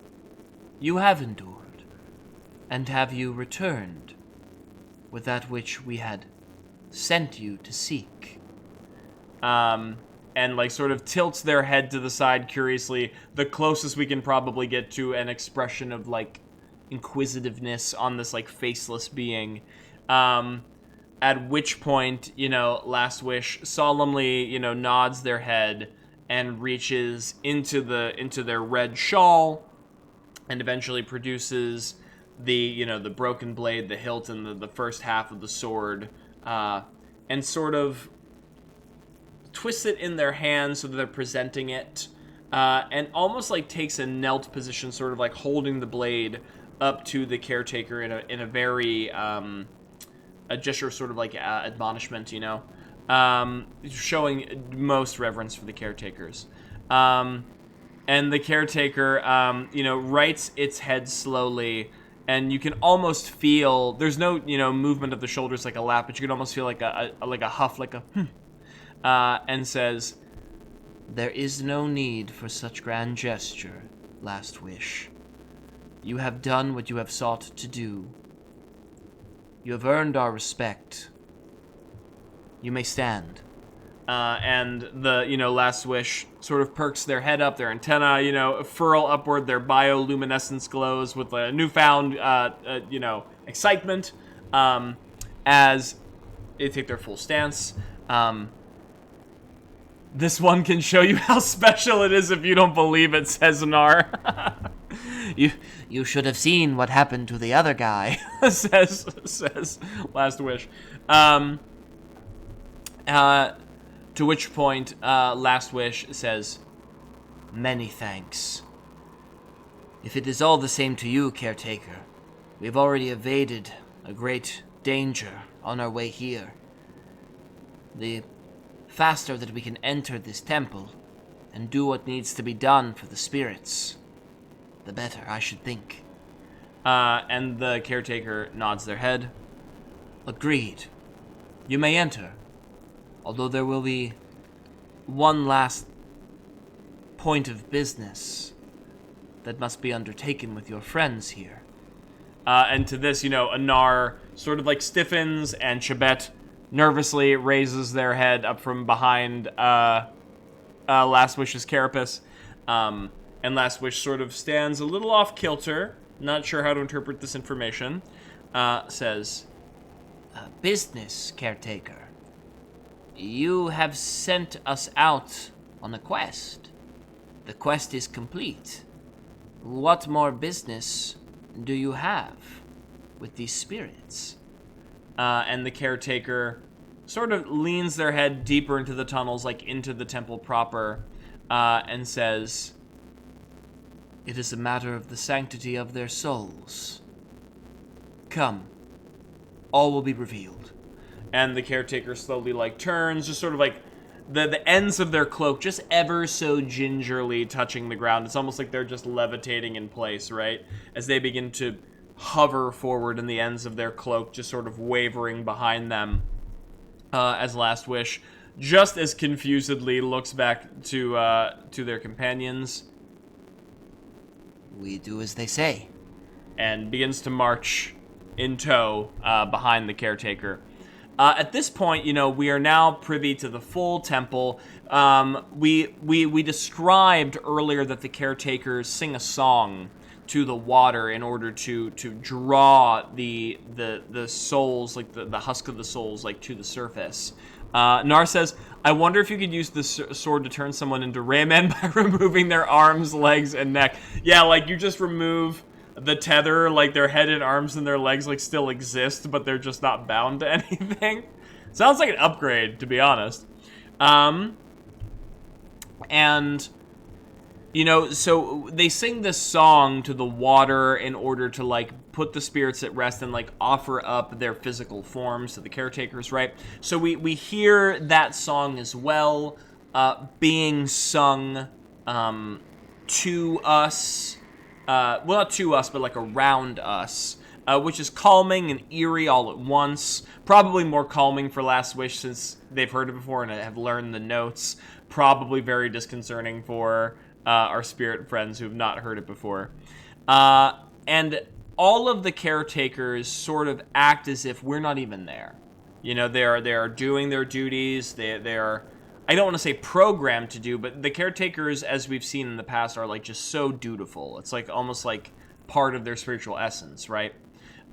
You have endured. And have you returned with that which we had sent you to seek? And like sort of tilts their head to the side curiously, the closest we can probably get to an expression of like inquisitiveness on this like faceless being. At which point, Last Wish solemnly, nods their head and reaches into their red shawl, and eventually produces the broken blade, the hilt, and the first half of the sword, and sort of twists it in their hands so that they're presenting it, and almost like takes a knelt position, sort of like holding the blade up to the caretaker in a very a gesture of sort of like admonishment, showing most reverence for the caretakers. And the caretaker, rights its head slowly, and you can almost feel, there's no, movement of the shoulders like a lap, but you can almost feel like a huff, like a and says, There is no need for such grand gesture, Last Wish. You have done what you have sought to do. You have earned our respect. You may stand. And the, Last Wish sort of perks their head up, their antenna, furl upward, their bioluminescence glows with a newfound, excitement, as they take their full stance. This one can show you how special it is if you don't believe it, says Nar. You should have seen what happened to the other guy, says Last Wish. To which point, Last Wish says, Many thanks. If it is all the same to you, Caretaker, we've already evaded a great danger on our way here. The faster that we can enter this temple and do what needs to be done for the spirits, the better, I should think. And the caretaker nods their head. Agreed. You may enter, although there will be one last point of business that must be undertaken with your friends here. And to this, Anar sort of like stiffens, and Chebet nervously raises their head up from behind Last Wish's carapace. And Last Wish sort of stands a little off kilter, not sure how to interpret this information, says, Business, Caretaker. You have sent us out on a quest. The quest is complete. What more business do you have with these spirits? And the caretaker sort of leans their head deeper into the tunnels, like into the temple proper, and says, It is a matter of the sanctity of their souls. Come, all will be revealed. And the caretaker slowly, turns, just sort of the ends of their cloak just ever so gingerly touching the ground. It's almost like they're just levitating in place, right? As they begin to hover forward, and the ends of their cloak just sort of wavering behind them, as Last Wish just as confusedly looks back to their companions. We do as they say. And begins to march in tow behind the caretaker. At this point, we are now privy to the full temple. We described earlier that the caretakers sing a song to the water in order to draw the souls, like the husk of the souls, like to the surface. Nar says, I wonder if you could use this sword to turn someone into Rayman by removing their arms, legs, and neck. Yeah, like you just remove the tether, like their head and arms and their legs like still exist, but they're just not bound to anything. Sounds like an upgrade, to be honest. And so they sing this song to the water in order to like put the spirits at rest and like offer up their physical forms to the caretakers, right? So we hear that song as well being sung to us. Well, not to us, but like around us, which is calming and eerie all at once. Probably more calming for Last Wish since they've heard it before and have learned the notes. Probably very disconcerting for our spirit friends who have not heard it before. And all of the caretakers sort of act as if we're not even there. They are doing their duties. They are, I don't want to say programmed to do, but the caretakers, as we've seen in the past, are like just so dutiful. It's like almost like part of their spiritual essence, right?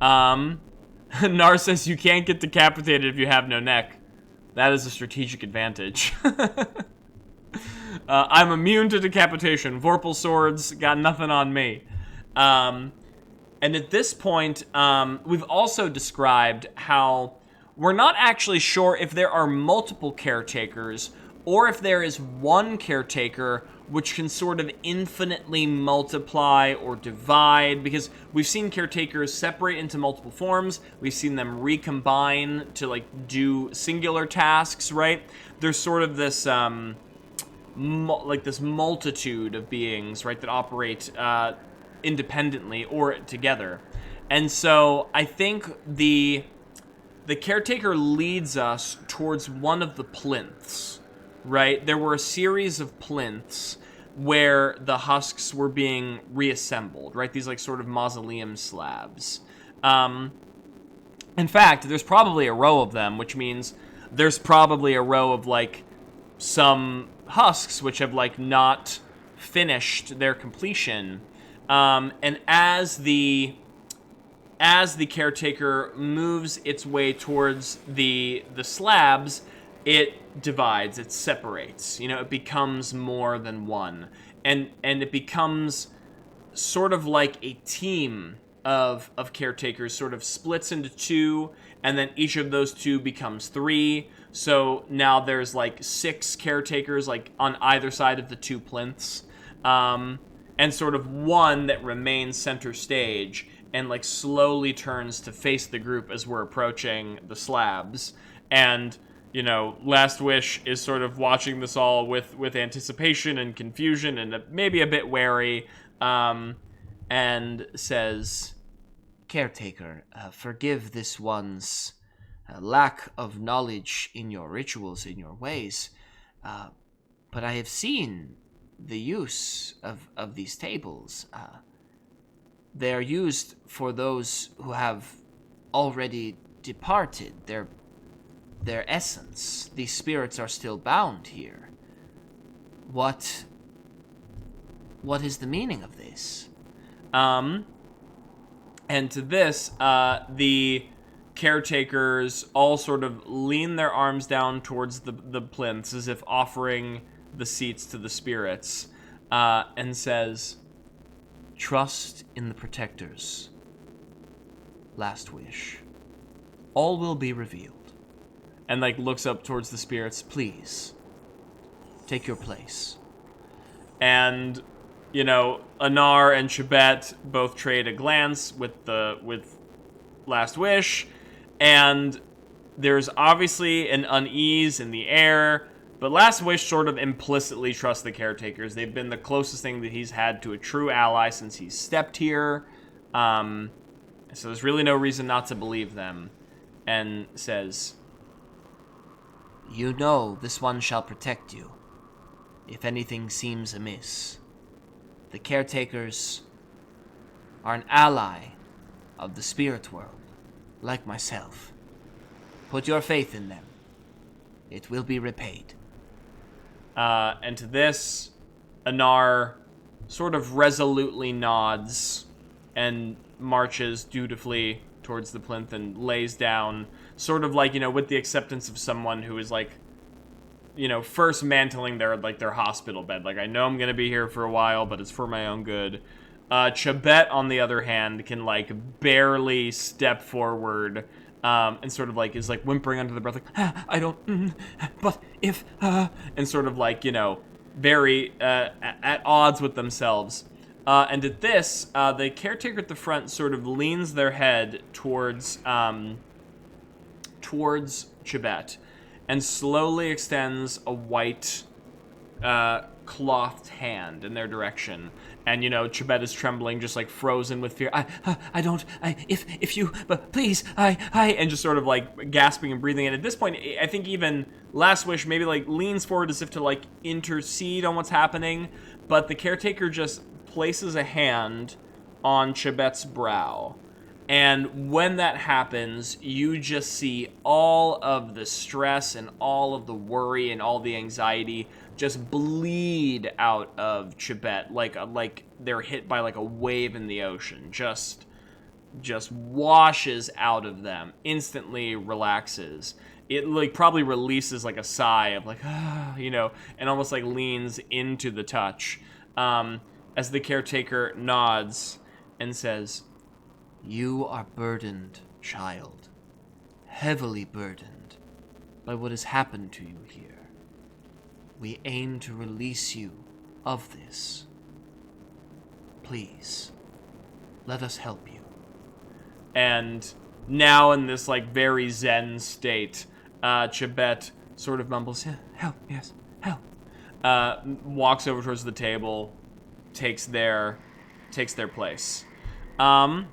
Nar says you can't get decapitated if you have no neck. That is a strategic advantage. I'm immune to decapitation. Vorpal swords got nothing on me. And at this point, we've also described how we're not actually sure if there are multiple caretakers or if there is one caretaker which can sort of infinitely multiply or divide, because we've seen caretakers separate into multiple forms. We've seen them recombine to like do singular tasks, right? There's sort of this this multitude of beings, right, that operate independently or together. And so I think the caretaker leads us towards one of the plinths, right? There were a series of plinths where the husks were being reassembled, right? These like sort of mausoleum slabs. In fact, there's probably a row of them, which means there's probably a row of like some husks which have like not finished their completion. And as the caretaker moves its way towards the slabs, it divides, it separates. It becomes more than one, and it becomes sort of like a team of caretakers, sort of splits into two, and then each of those two becomes three. So now there's like 6 caretakers like on either side of the 2 plinths, and sort of one that remains center stage and like slowly turns to face the group as we're approaching the slabs. And Last Wish is sort of watching this all with anticipation and confusion and maybe a bit wary, and says, Caretaker, forgive this one's lack of knowledge in your rituals, in your ways, but I have seen the use of these tables. They are used for those who have already departed. Their essence. These spirits are still bound here. What is the meaning of this? And to this, the caretakers all sort of lean their arms down towards the plinths as if offering the seats to the spirits, and says, trust in the protectors. Last Wish. All will be revealed. And like looks up towards the spirits. Please, take your place. And Anar and Chebet both trade a glance with Last Wish, and there's obviously an unease in the air, but Last Wish sort of implicitly trusts the caretakers. They've been the closest thing that he's had to a true ally since he's stepped here, so there's really no reason not to believe them, and says, You know this one shall protect you, if anything seems amiss. The Caretakers are an ally of the spirit world, like myself. Put your faith in them. It will be repaid. And to this, Anar sort of resolutely nods and marches dutifully towards the plinth and lays down, sort of like, with the acceptance of someone who is like, first mantling their hospital bed. Like, I know I'm gonna be here for a while, but it's for my own good. Chibet, on the other hand, can like barely step forward, and sort of like is like whimpering under the breath, like, I don't, but if, and sort of like, very at odds with themselves. And at this, the caretaker at the front sort of leans their head towards Chibet, and slowly extends a white clothed hand in their direction. And, Chibet is trembling, just like frozen with fear. If you, but please, and just sort of like gasping and breathing. And at this point, I think even Last Wish maybe like leans forward as if to like intercede on what's happening. But the caretaker just places a hand on Chibet's brow. And when that happens, you just see all of the stress and all of the worry and all the anxiety just bleed out of Chibet like they're hit by like a wave in the ocean. Just washes out of them, instantly relaxes. It like probably releases like a sigh of like, and almost like leans into the touch. As the caretaker nods and says, You are burdened, child. Heavily burdened by what has happened to you here. We aim to release you of this. Please, let us help you. And now in this like very zen state, Chibet sort of mumbles, help, yes, help. Walks over towards the table, takes their place. And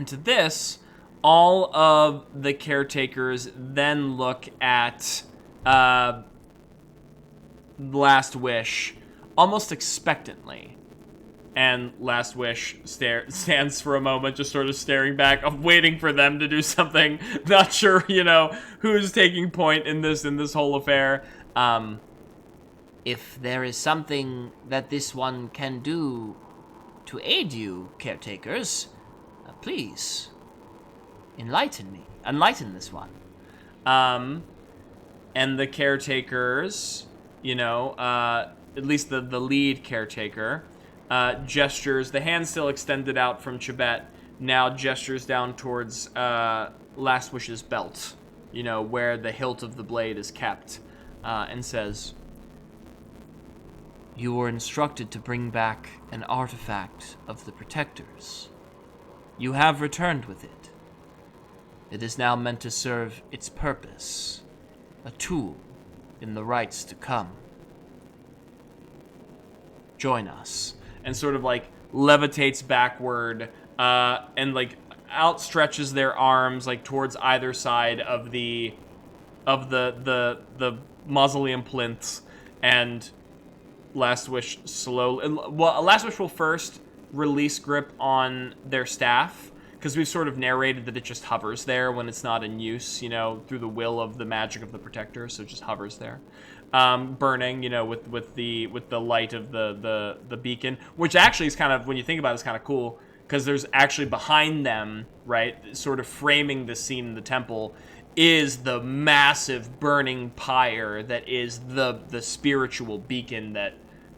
to this, all of the caretakers then look at Last Wish almost expectantly. And Last Wish stands for a moment, just sort of staring back, waiting for them to do something. Not sure, who's taking point in this whole affair. If there is something that this one can do to aid you, caretakers, please, enlighten this one. And the caretakers, at least the lead caretaker, gestures, the hand still extended out from Chibet, now gestures down towards Last Wish's belt, where the hilt of the blade is kept, and says, You were instructed to bring back an artifact of the Protectors. You have returned with it. It is now meant to serve its purpose, a tool in the rites to come. Join us. And sort of like levitates backward, and like outstretches their arms like towards either side of the mausoleum plinths. And Last Wish Last Wish will first release grip on their staff, because we've sort of narrated that it just hovers there when it's not in use, through the will of the magic of the Protector, so it just hovers there. Burning, with the light of the beacon, which actually is kind of, when you think about it, is kind of cool, because there's actually behind them, right, sort of framing the scene in the temple, is the massive burning pyre that is the spiritual beacon that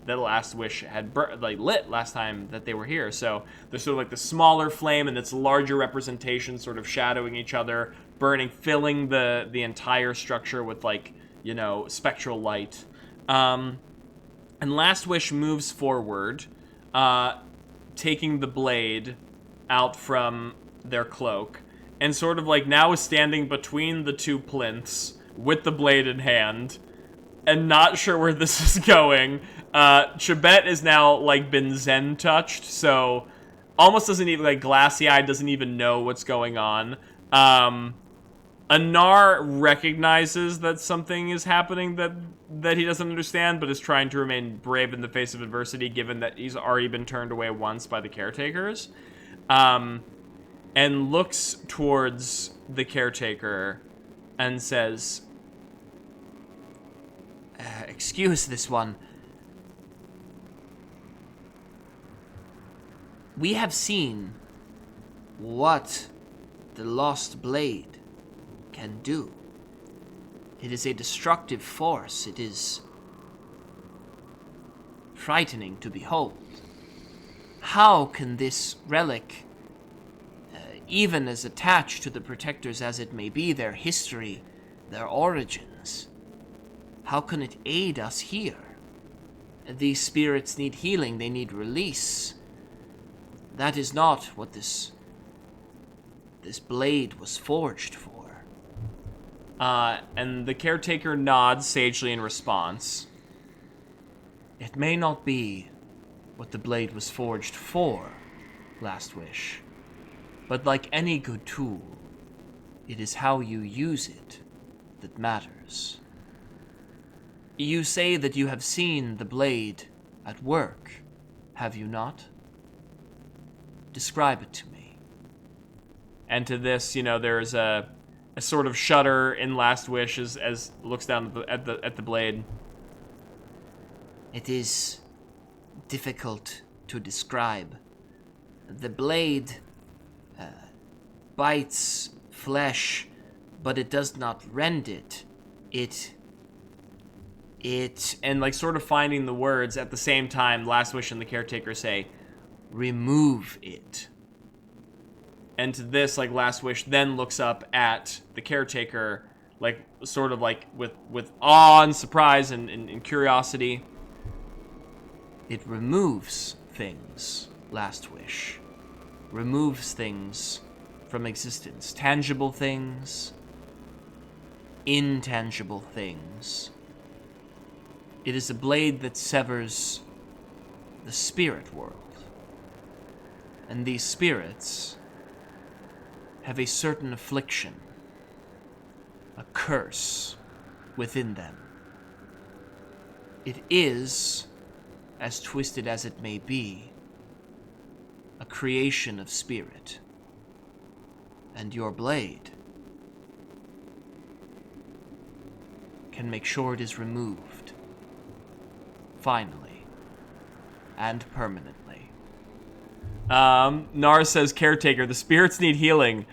Last Wish had lit last time that they were here. So there's sort of like the smaller flame and its larger representation sort of shadowing each other, burning, filling the entire structure with like, spectral light. And Last Wish moves forward, taking the blade out from their cloak, and sort of like now is standing between the two plinths with the blade in hand, and not sure where this is going. Chibet is now like been zen touched, so almost doesn't even, like, glassy eyed, doesn't even know what's going on. Anar recognizes that something is happening that he doesn't understand, but is trying to remain brave in the face of adversity, given that he's already been turned away once by the Caretakers. And looks towards the Caretaker and says, excuse this one. We have seen what the Lost Blade can do. It is a destructive force. It is frightening to behold. How can this relic, even as attached to the Protectors as it may be, their history, their origins, how can it aid us here? These spirits need healing, they need release. That is not what this blade was forged for. And the Caretaker nods sagely in response. It may not be what the blade was forged for, Last Wish, but like any good tool, it is how you use it that matters. You say that you have seen the blade at work, have you not? Describe it to me. And to this, there's a sort of shudder in Last Wish as looks down at the blade. It is difficult to describe. The blade bites flesh, but it does not rend it. It and like sort of finding the words at the same time, Last Wish and the Caretaker say, remove it. And to this, like, Last Wish then looks up at the Caretaker, like, sort of like with awe and surprise and curiosity. It removes things, Last Wish. Removes things from existence. Tangible things, intangible things. It is a blade that severs the spirit world. And these spirits have a certain affliction, a curse within them. It is, as twisted as it may be, a creation of spirit. And your blade can make sure it is removed, finally, and permanently. Nar says, Caretaker, the spirits need healing.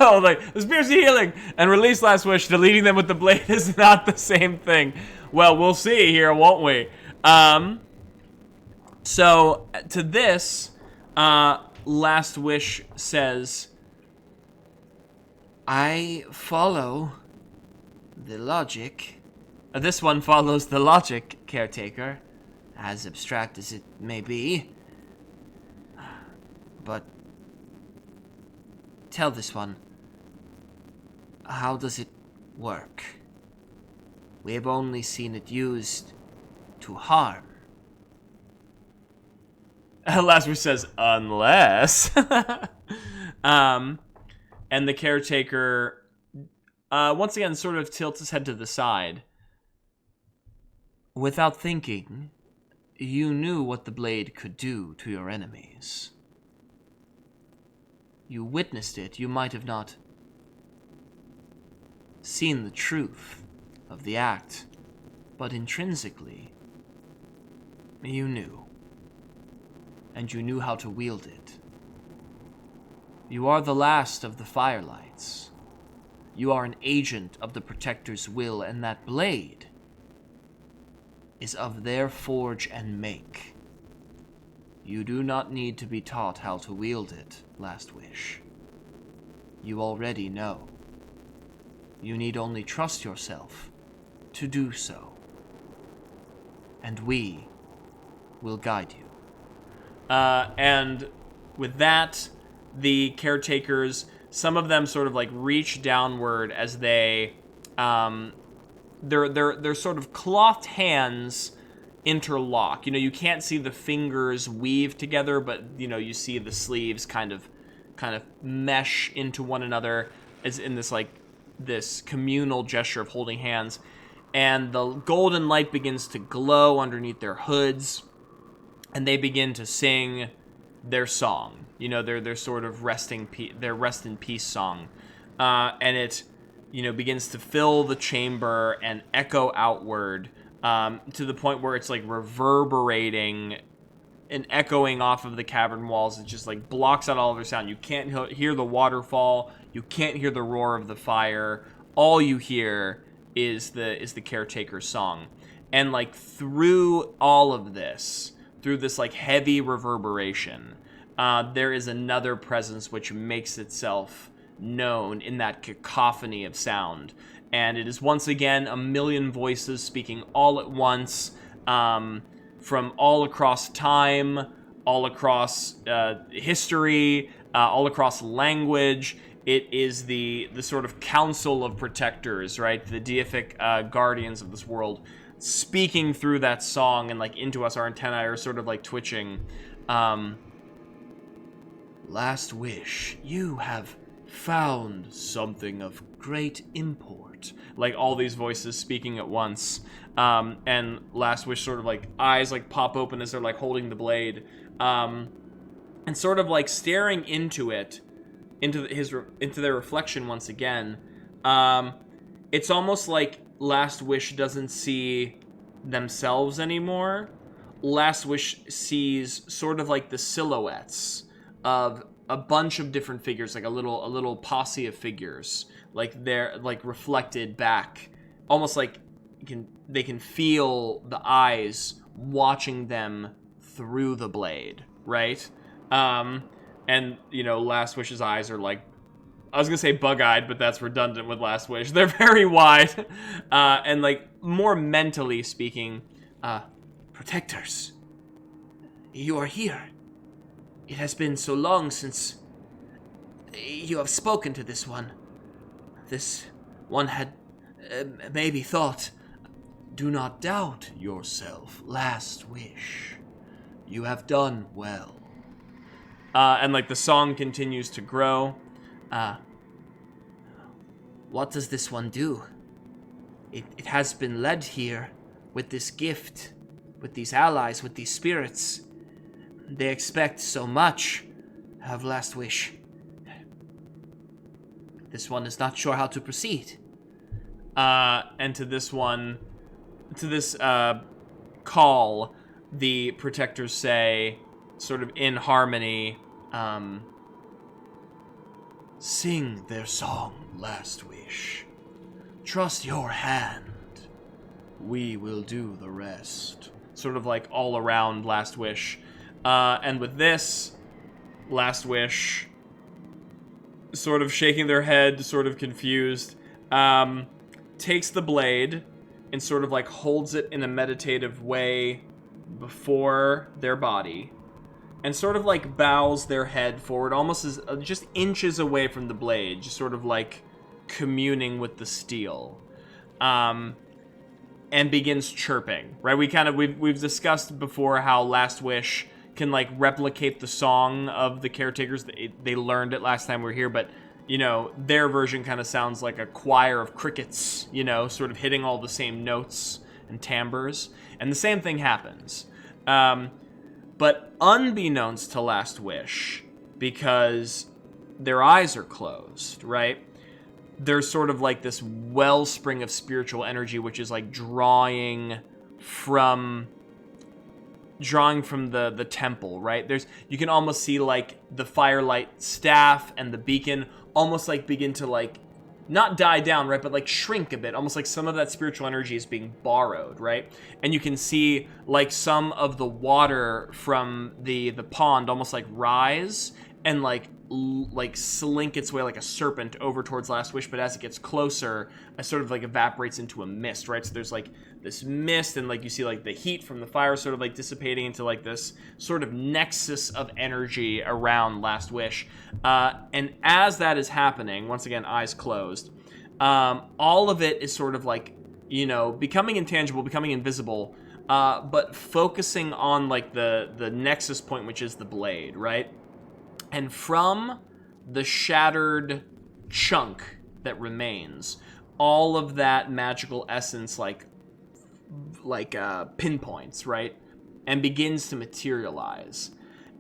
Oh, like, the spirits need healing! And release Last Wish, deleting them with the blade is not the same thing. Well, we'll see here, won't we? So, to this, Last Wish says, I follow the logic. This one follows the logic, Caretaker, as abstract as it may be. But tell this one, how does it work? We have only seen it used to harm. Last Wish says, unless. And the Caretaker, once again, sort of tilts his head to the side. Without thinking, you knew what the blade could do to your enemies. You witnessed it, you might have not seen the truth of the act, but intrinsically, you knew. And you knew how to wield it. You are the last of the Firelights. You are an agent of the Protector's will, and that blade is of their forge and make. You do not need to be taught how to wield it, Last Wish. You already know. You need only trust yourself to do so. And we will guide you. And with that, the Caretakers, some of them sort of like reach downward as they, their sort of clothed hands interlock. You can't see the fingers weave together, but you see the sleeves kind of mesh into one another as in this like this communal gesture of holding hands, and the golden light begins to glow underneath their hoods, and they begin to sing their song. You know, their sort of rest in peace song, and it, you know, begins to fill the chamber and echo outward to the point where it's like reverberating and echoing off of the cavern walls. It just like blocks out all of their sound. You can't hear the waterfall. You can't hear the roar of the fire. All you hear is the Caretaker's song. And like through all of this, through this like heavy reverberation, there is another presence which makes itself known in that cacophony of sound. And it is once again a million voices speaking all at once, from all across time, all across history, all across language. It is the sort of council of protectors, right? The deific guardians of this world, speaking through that song and like into us. Our antennae are sort of like twitching. Last wish, you have found something of great import. Like all these voices speaking at once. And Last Wish sort of like eyes like pop open as they're like holding the blade, and sort of like staring into it, into their reflection once again. It's almost like Last Wish doesn't see themselves anymore. Last Wish sees sort of like the silhouettes of a bunch of different figures, like a little posse of figures, like they're like reflected back, almost like they can feel the eyes watching them through the blade, right? And you know, Last Wish's eyes are like, I was gonna say bug-eyed, but that's redundant with Last Wish. They're very wide, and like more mentally speaking, protectors, you are here. It has been so long since you have spoken to this one. This one had maybe thought, do not doubt yourself, Last Wish. You have done well. And like the song continues to grow. What does this one do? It has been led here with this gift, with these allies, with these spirits. They expect so much of Last Wish. This one is not sure how to proceed. And to this call, the protectors say, sort of in harmony, sing their song, Last Wish. Trust your hand. We will do the rest. Sort of like all around Last Wish. And with this, Last Wish, sort of shaking their head, sort of confused, takes the blade and sort of like holds it in a meditative way before their body, and sort of like bows their head forward, almost as just inches away from the blade, just sort of like communing with the steel, and begins chirping. Right? We've discussed before how Last Wish can like replicate the song of the Caretakers. They learned it last time we were here, but you know, their version kind of sounds like a choir of crickets, you know, sort of hitting all the same notes and timbres, and the same thing happens. But unbeknownst to Last Wish, because their eyes are closed, right? There's sort of like this wellspring of spiritual energy, which is like drawing from the temple, right? You can almost see like the firelight staff and the beacon almost like begin to like not die down, right, but like shrink a bit, almost like some of that spiritual energy is being borrowed, right? And you can see like some of the water from the pond almost like rise and like slink its way like a serpent over towards Last Wish, but as it gets closer, it sort of like evaporates into a mist, right? So there's like this mist, and like you see like the heat from the fire sort of like dissipating into like this sort of nexus of energy around Last Wish. And as that is happening, once again, eyes closed, all of it is sort of like, you know, becoming intangible, becoming invisible, but focusing on like the nexus point, which is the blade, right? And from the shattered chunk that remains, all of that magical essence like pinpoints, right? And begins to materialize.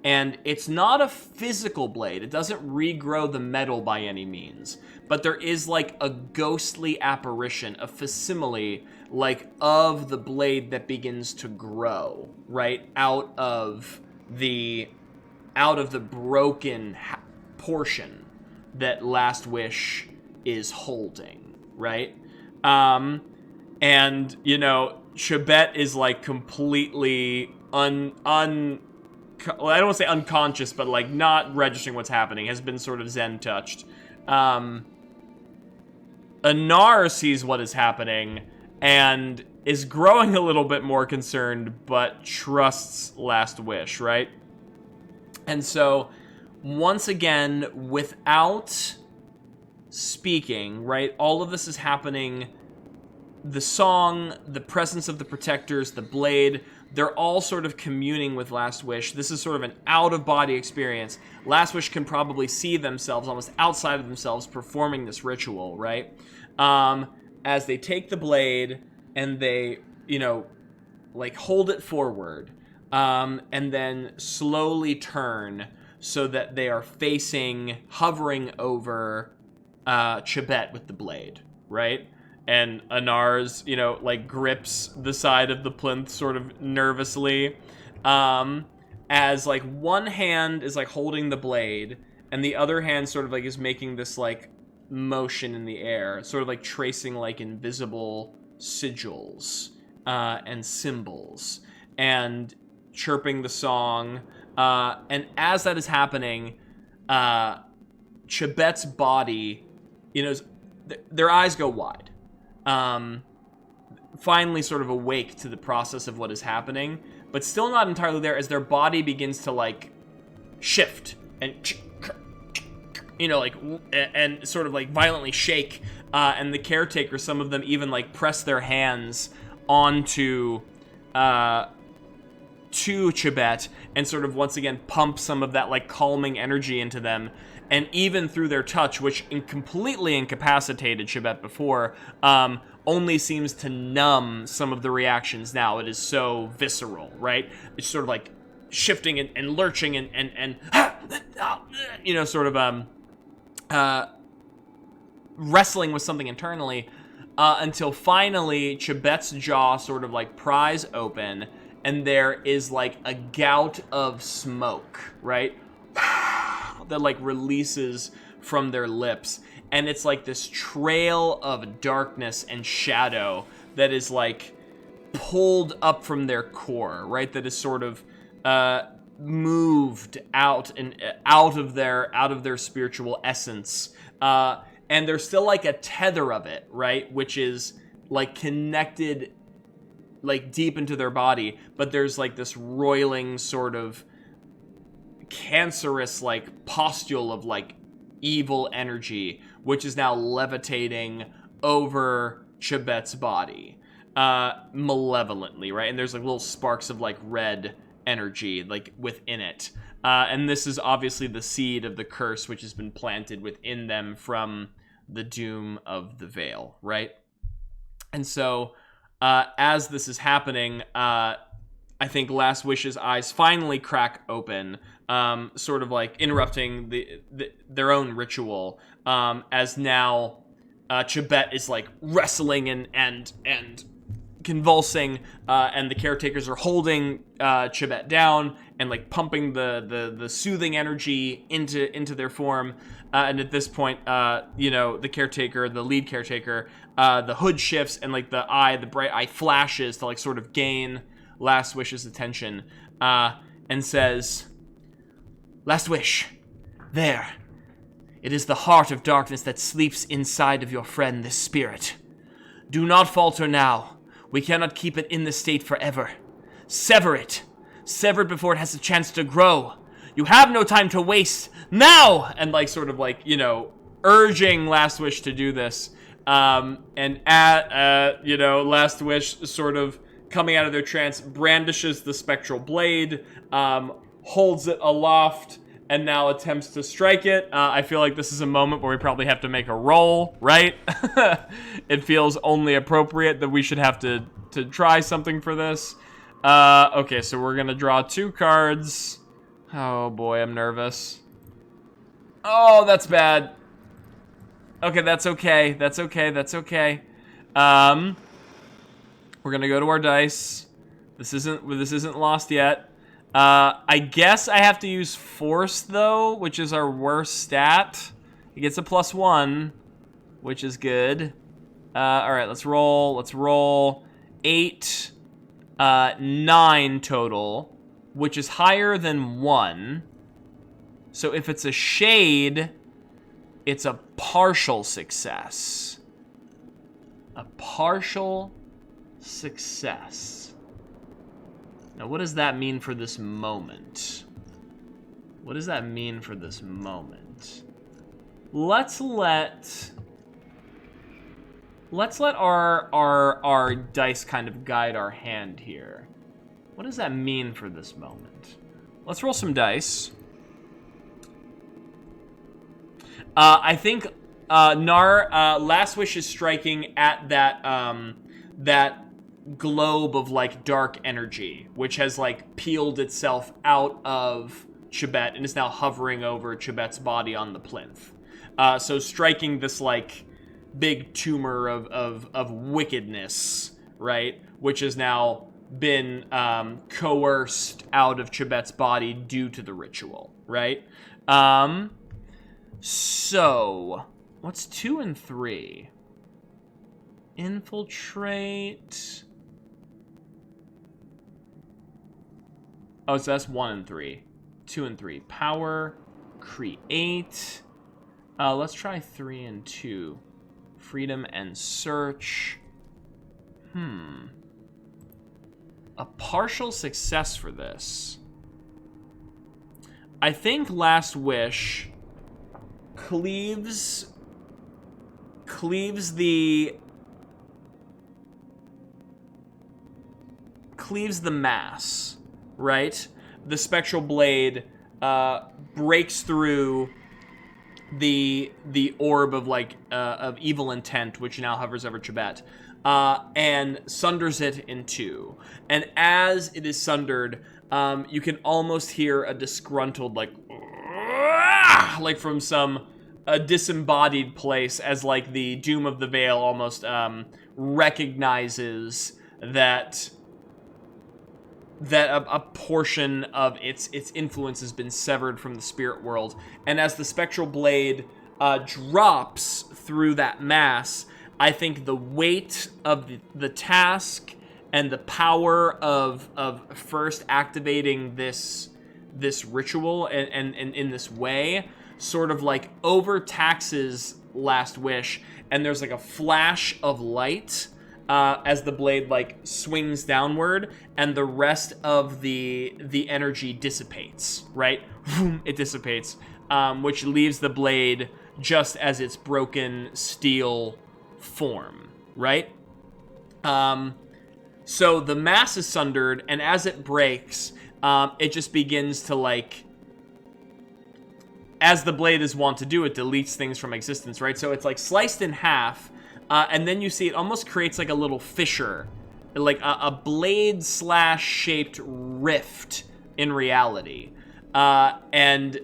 And it's not a physical blade. It doesn't regrow the metal by any means. But there is like a ghostly apparition, a facsimile, like of the blade that begins to grow, right? Out of the broken portion that Last Wish is holding, right? And, you know, Chibet is like completely well, I don't want to say unconscious, but like not registering what's happening, has been sort of Zen touched. Anar sees what is happening and is growing a little bit more concerned, but trusts Last Wish, right? And so, once again, without speaking, right, all of this is happening. The song, the presence of the protectors, the blade, they're all sort of communing with Last Wish. This is sort of an out-of-body experience. Last Wish can probably see themselves almost outside of themselves performing this ritual, right? As they take the blade and they, you know, like hold it forward, and then slowly turn so that they are hovering over Chibet with the blade, right? And Anar's, you know, like grips the side of the plinth sort of nervously, as like one hand is like holding the blade and the other hand sort of like is making this like motion in the air, sort of like tracing like invisible sigils and symbols and chirping the song. And as that is happening, Chibet's body, you know, their eyes go wide. Finally sort of awake to the process of what is happening, but still not entirely there, as their body begins to like shift and, you know, like, and sort of like violently shake, and the caretakers, some of them even like press their hands onto to Chibet and sort of once again pump some of that like calming energy into them. And even through their touch, which completely incapacitated Chibet before, only seems to numb some of the reactions now. It is so visceral, right? It's sort of like shifting and lurching and you know, sort of wrestling with something internally, until finally Chibet's jaw sort of like pries open and there is like a gout of smoke, right? That like releases from their lips, and it's like this trail of darkness and shadow that is like pulled up from their core, right? That is sort of moved out and out of their spiritual essence, and there's still like a tether of it, right, which is like connected like deep into their body, but there's like this roiling sort of cancerous like pustule of like evil energy, which is now levitating over Chibet's body, malevolently, right? And there's like little sparks of like red energy like within it, and this is obviously the seed of the curse which has been planted within them from the doom of the veil, right? And so as this is happening, I think Last Wish's eyes finally crack open, sort of like interrupting their own ritual, as now Chibet is like wrestling and convulsing, and the caretakers are holding Chibet down and like pumping the soothing energy into their form. And at this point, you know, the lead caretaker, the hood shifts and like the bright eye flashes to like sort of gain Last Wish's attention, and says, "Last Wish, there. It is the heart of darkness that sleeps inside of your friend, this spirit. Do not falter now. We cannot keep it in this state forever. Sever it. Sever it before it has a chance to grow. You have no time to waste. Now!" And like sort of like, you know, urging Last Wish to do this. And you know, Last Wish sort of coming out of their trance, brandishes the spectral blade, holds it aloft, and now attempts to strike it. I feel like this is a moment where we probably have to make a roll, right? It feels only appropriate that we should have to try something for this. Okay, so we're gonna draw 2 cards. Oh boy, I'm nervous. Oh, that's bad. Okay, that's okay. That's okay. That's okay. We're gonna go to our dice. This isn't lost yet. I guess I have to use Force though, which is our worst stat. It gets a +1, which is good. All right, let's roll. Let's roll 8, 9 total, which is higher than 1. So if it's a shade, it's a partial success. A partial success. Now, what does that mean for this moment? What does that mean for this moment? Let's let our dice kind of guide our hand here. What does that mean for this moment? Let's roll some dice. I think Nar, Last Wish is striking at that globe of like dark energy, which has like peeled itself out of Chibet and is now hovering over Chibet's body on the plinth. So striking this like big tumor of wickedness, right? Which has now been coerced out of Chibet's body due to the ritual, right? So, what's 2 and 3? Infiltrate. Oh, so that's 1 and 3. 2 and 3. Power. Create. Let's try 3 and 2. Freedom and search. A partial success for this. I think Last Wish cleaves the mass, right? The spectral blade breaks through the orb of like of evil intent, which now hovers over Chibet, and sunders it in 2. And as it is sundered, you can almost hear a disgruntled like from some disembodied place, as like the Doom of the Veil almost recognizes that a portion of its influence has been severed from the spirit world. And as the spectral blade drops through that mass, I think the weight of the task and the power of first activating this ritual and in this way sort of like overtaxes Last Wish, and there's like a flash of light as the blade like swings downward, and the rest of the energy dissipates, right? It dissipates, which leaves the blade just as its broken steel form, right? So the mass is sundered, and as it breaks, it just begins to like, as the blade is wont to do, it deletes things from existence, right? So it's like sliced in half, and then you see it almost creates like a little fissure, like a blade slash shaped rift in reality. And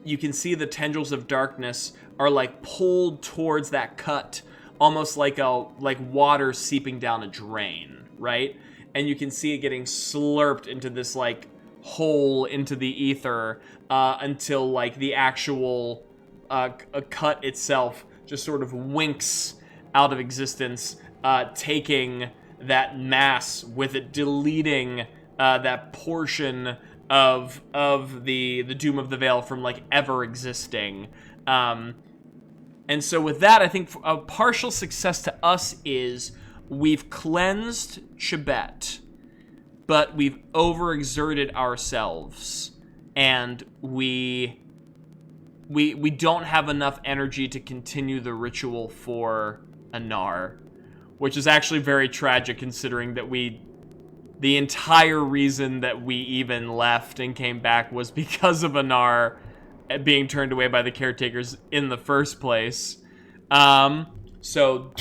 you can see the tendrils of darkness are like pulled towards that cut, almost like water seeping down a drain, right? And you can see it getting slurped into this like hole into the ether, until like the actual cut itself just sort of winks out of existence, taking that mass with it, deleting that portion of the Doom of the Veil from like ever existing. And so with that, I think a partial success to us is we've cleansed Chibet, but we've overexerted ourselves, and we don't have enough energy to continue the ritual for Anar, which is actually very tragic considering that the entire reason that we even left and came back was because of Anar being turned away by the caretakers in the first place. So,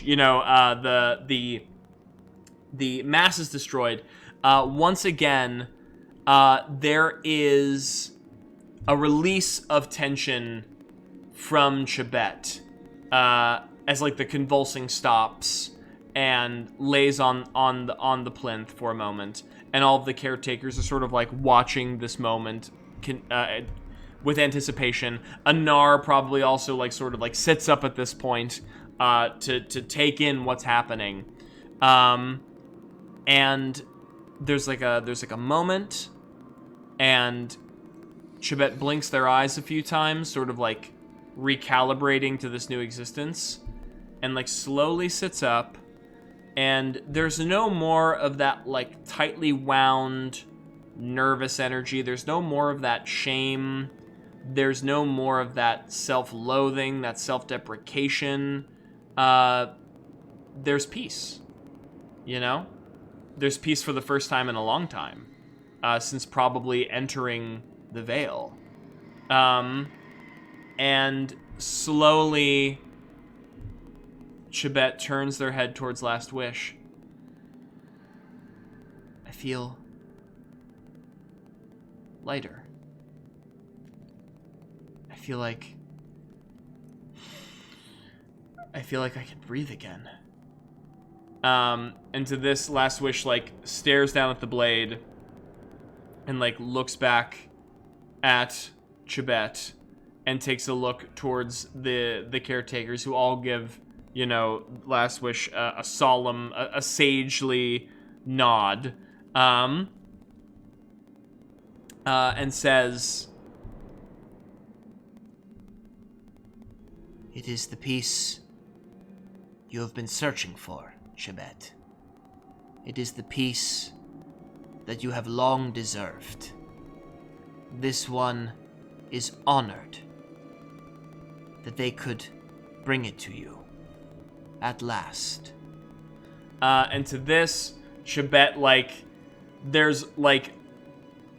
you know, the mass is destroyed. Once again, there is a release of tension from Chibet, as like the convulsing stops and lays on the plinth for a moment, and all of the caretakers are sort of like watching this moment with anticipation. Anar probably also like sort of like sits up at this point to take in what's happening, and there's like a moment, and Chibet blinks their eyes a few times, sort of like recalibrating to this new existence, and like slowly sits up, and there's no more of that like tightly wound nervous energy. There's no more of that shame. There's no more of that self-loathing, that self-deprecation. There's peace, you know? There's peace for the first time in a long time, since probably entering the veil. And slowly, Chibet turns their head towards Last Wish. I feel lighter. I feel like I can breathe again. And to this, Last Wish like stares down at the blade and like looks back at Chibet and takes a look towards the caretakers, who all give, you know, Last Wish a solemn, a sagely nod, and says, "It is the peace you have been searching for, Chibet. It is the peace that you have long deserved. This one is honored that they could bring it to you at last." And to this, Chibet, like, there's like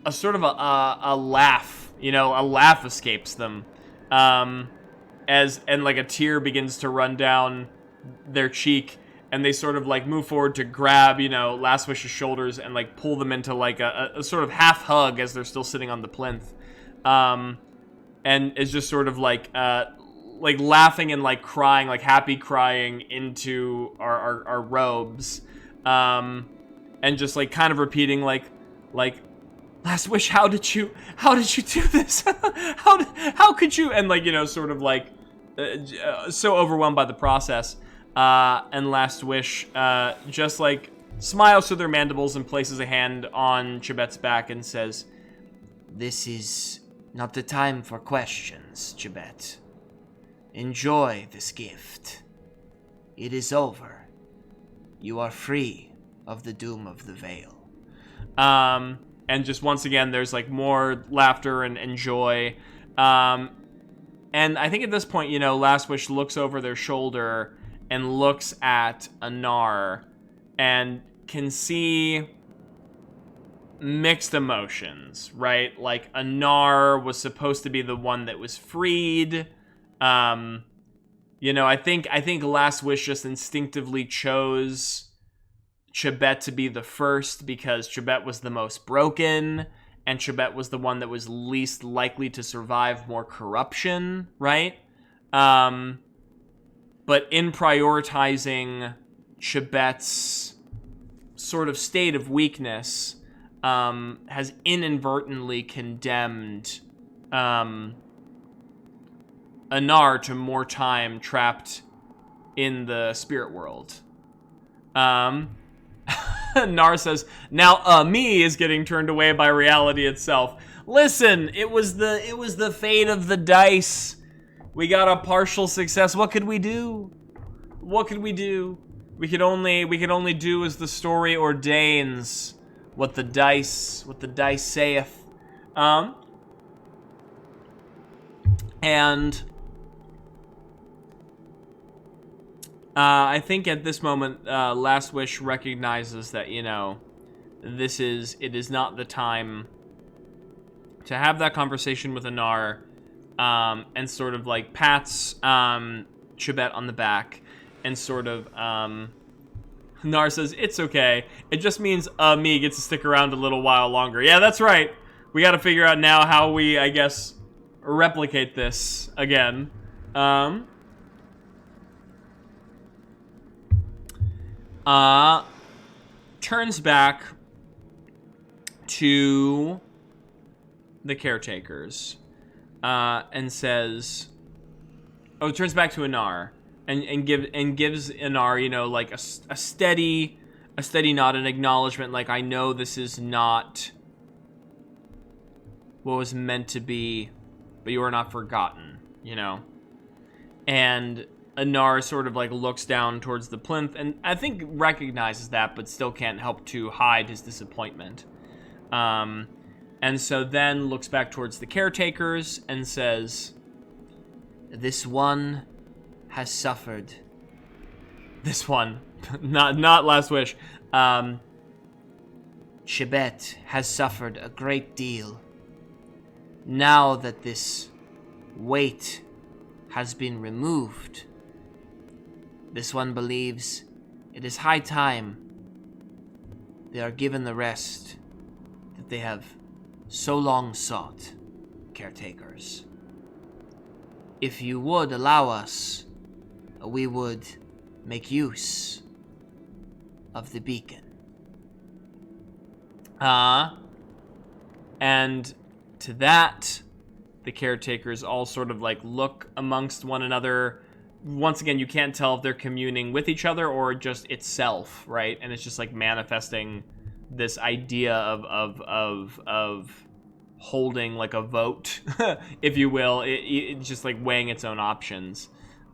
a sort of a laugh, you know, a laugh escapes them, and like a tear begins to run down their cheek, and they sort of like move forward to grab, you know, Last Wish's shoulders and like pull them into like a sort of half hug as they're still sitting on the plinth, and is just sort of like laughing and like crying, like happy crying into our robes, and just like kind of repeating like Last Wish, how did you do this? how could you? And like, you know, sort of like so overwhelmed by the process. And Last Wish just like smiles through their mandibles and places a hand on Chibet's back and says, "This is not the time for questions, Chibet. Enjoy this gift. It is over. You are free of the doom of the veil." And just once again, there's like more laughter and joy. And I think at this point, you know, Last Wish looks over their shoulder and looks at Anar and can see mixed emotions, right? Like, Anar was supposed to be the one that was freed. You know, I think Last Wish just instinctively chose Chibet to be the first because Chibet was the most broken, and Chibet was the one that was least likely to survive more corruption, right? But in prioritizing Chibet's sort of state of weakness, has inadvertently condemned Anar to more time trapped in the spirit world. Anar says, "Now, me is getting turned away by reality itself. Listen, it was the fate of the dice. We got a partial success. What could we do? What could we do? We could only do as the story ordains. What the dice saith." And I think at this moment, Last Wish recognizes that, you know, it is not the time to have that conversation with Anar, and sort of like pats Chibet on the back, and sort of Anar says, "It's okay. It just means me gets to stick around a little while longer." Yeah, that's right. We got to figure out now how we, I guess, replicate this again. Turns back to the caretakers, and says, turns back to Anar, and gives Anar, you know, like a steady nod, an acknowledgement, like, I know this is not what was meant to be, but you are not forgotten, you know. And Anar sort of like looks down towards the plinth, and I think recognizes that, but still can't help to hide his disappointment. And so then looks back towards the caretakers and says, "This one has suffered." This one, not Last Wish. Chibet has suffered a great deal. Now that this weight has been removed, this one believes it is high time they are given the rest that they have so long sought, caretakers. If you would allow us, we would make use of the beacon. And to that, the caretakers all sort of like look amongst one another. Once again, you can't tell if they're communing with each other or just itself, right? And it's just like manifesting this idea of holding like a vote, if you will. It's just like weighing its own options.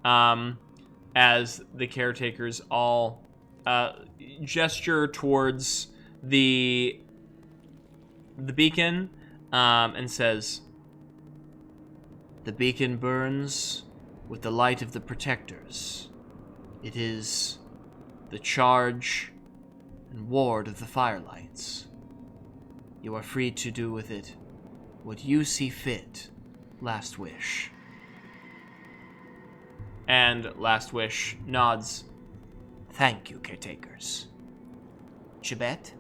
As the caretakers all gesture towards the beacon, and says, "The beacon burns with the light of the protectors. It is the charge and ward of the Firelights. You are free to do with it what you see fit, Last Wish." And Last Wish nods. "Thank you, caretakers. Chibet,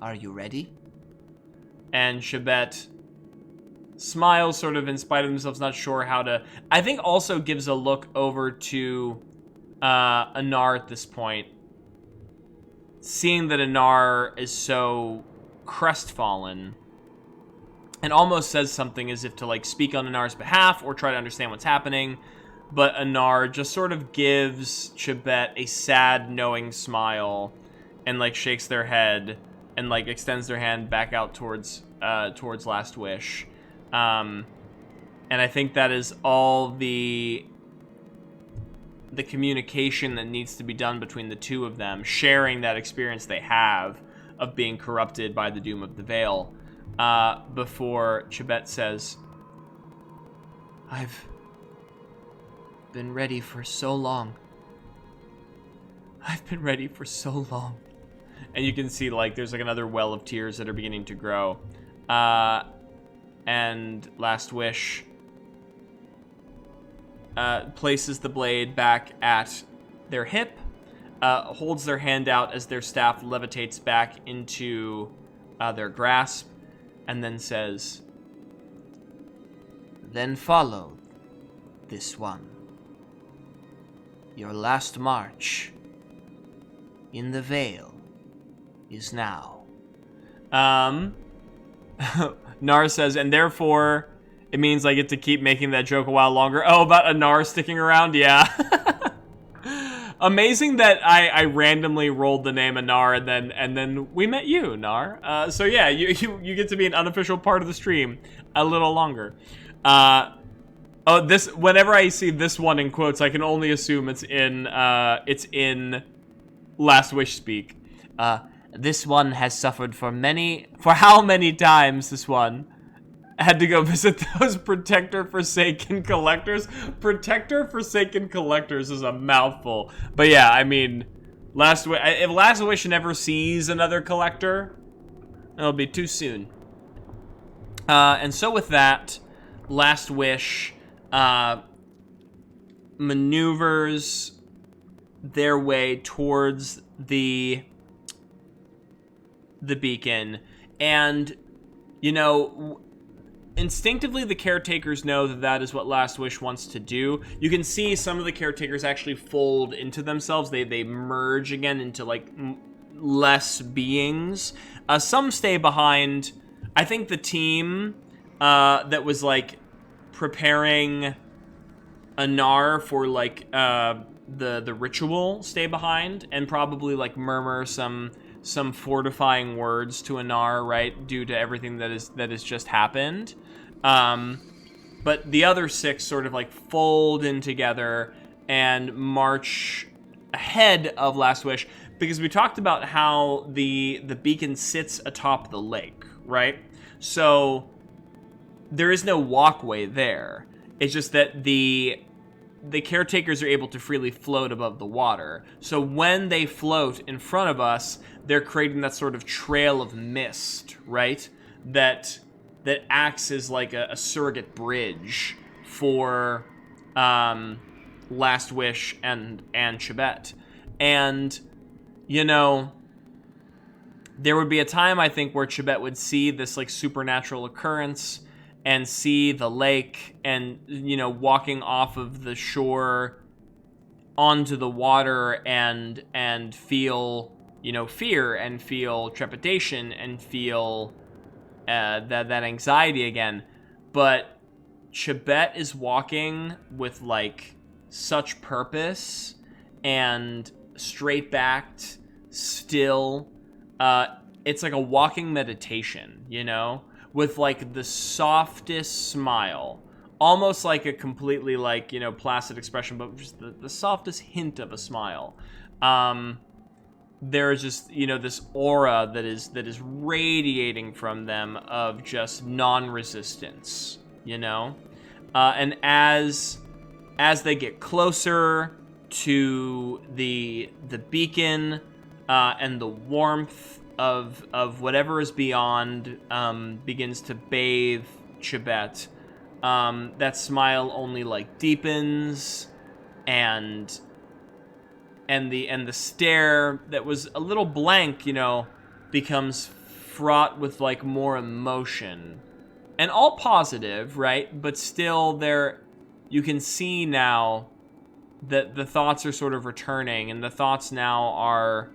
are you ready?" And Chibet smiles, sort of in spite of themselves, not sure how to. I think also gives a look over to Anar at this point, seeing that Anar is so crestfallen, and almost says something as if to like speak on Anar's behalf or try to understand what's happening. But Anar just sort of gives Chibet a sad, knowing smile, and like shakes their head and like extends their hand back out towards Last Wish. And I think that is all the communication that needs to be done between the two of them, sharing that experience they have of being corrupted by the doom of the Veil, before Chibet says, "I've been ready for so long. I've been ready for so long." And you can see like there's like another well of tears that are beginning to grow. And Last Wish places the blade back at their hip, holds their hand out as their staff levitates back into their grasp, and then says, "Then follow this one. Your last march in the Veil is now." Nar says, "And therefore, it means I get to keep making that joke a while longer." Oh, about Anar sticking around? Yeah. Amazing that I randomly rolled the name Anar, and then we met you, Nar. So yeah, you get to be an unofficial part of the stream a little longer. Whenever I see this one in quotes, I can only assume it's in Last Wish speak. This one has suffered for how many times this one had to go visit those Protector-Forsaken Collectors? Protector-Forsaken Collectors is a mouthful. But yeah, I mean, if Last Wish never sees another collector, it'll be too soon. And so with that, Last Wish maneuvers their way towards the beacon, and instinctively the Caretakers know that that is what Last Wish wants to do. You can see some of the Caretakers actually fold into themselves. They merge again into like less beings. Some stay behind. I think the team that was like preparing Anar for like the ritual stay behind and probably like murmur some fortifying words to Anar, right, due to everything that has just happened. But the other 6 sort of like fold in together and march ahead of Last Wish, because we talked about how the beacon sits atop the lake, right? So there is no walkway there. It's just that the Caretakers are able to freely float above the water. So when they float in front of us, they're creating that sort of trail of mist, right? That acts as like a surrogate bridge for Last Wish and Chibet. And, there would be a time, I think, where Chibet would see this like supernatural occurrence and see the lake and, walking off of the shore onto the water and feel, fear and feel trepidation and feel that anxiety again. But Chibet is walking with like such purpose and straight-backed, still. It's like a walking meditation, with like the softest smile, almost like a completely like, placid expression, but just the softest hint of a smile. There's just, this aura that is radiating from them of just non-resistance, and as they get closer to the beacon, and the warmth of whatever is beyond begins to bathe Chibet, that smile only like deepens, and the stare that was a little blank, becomes fraught with like more emotion, and all positive, right? But still, you can see now that the thoughts are sort of returning, and the thoughts now are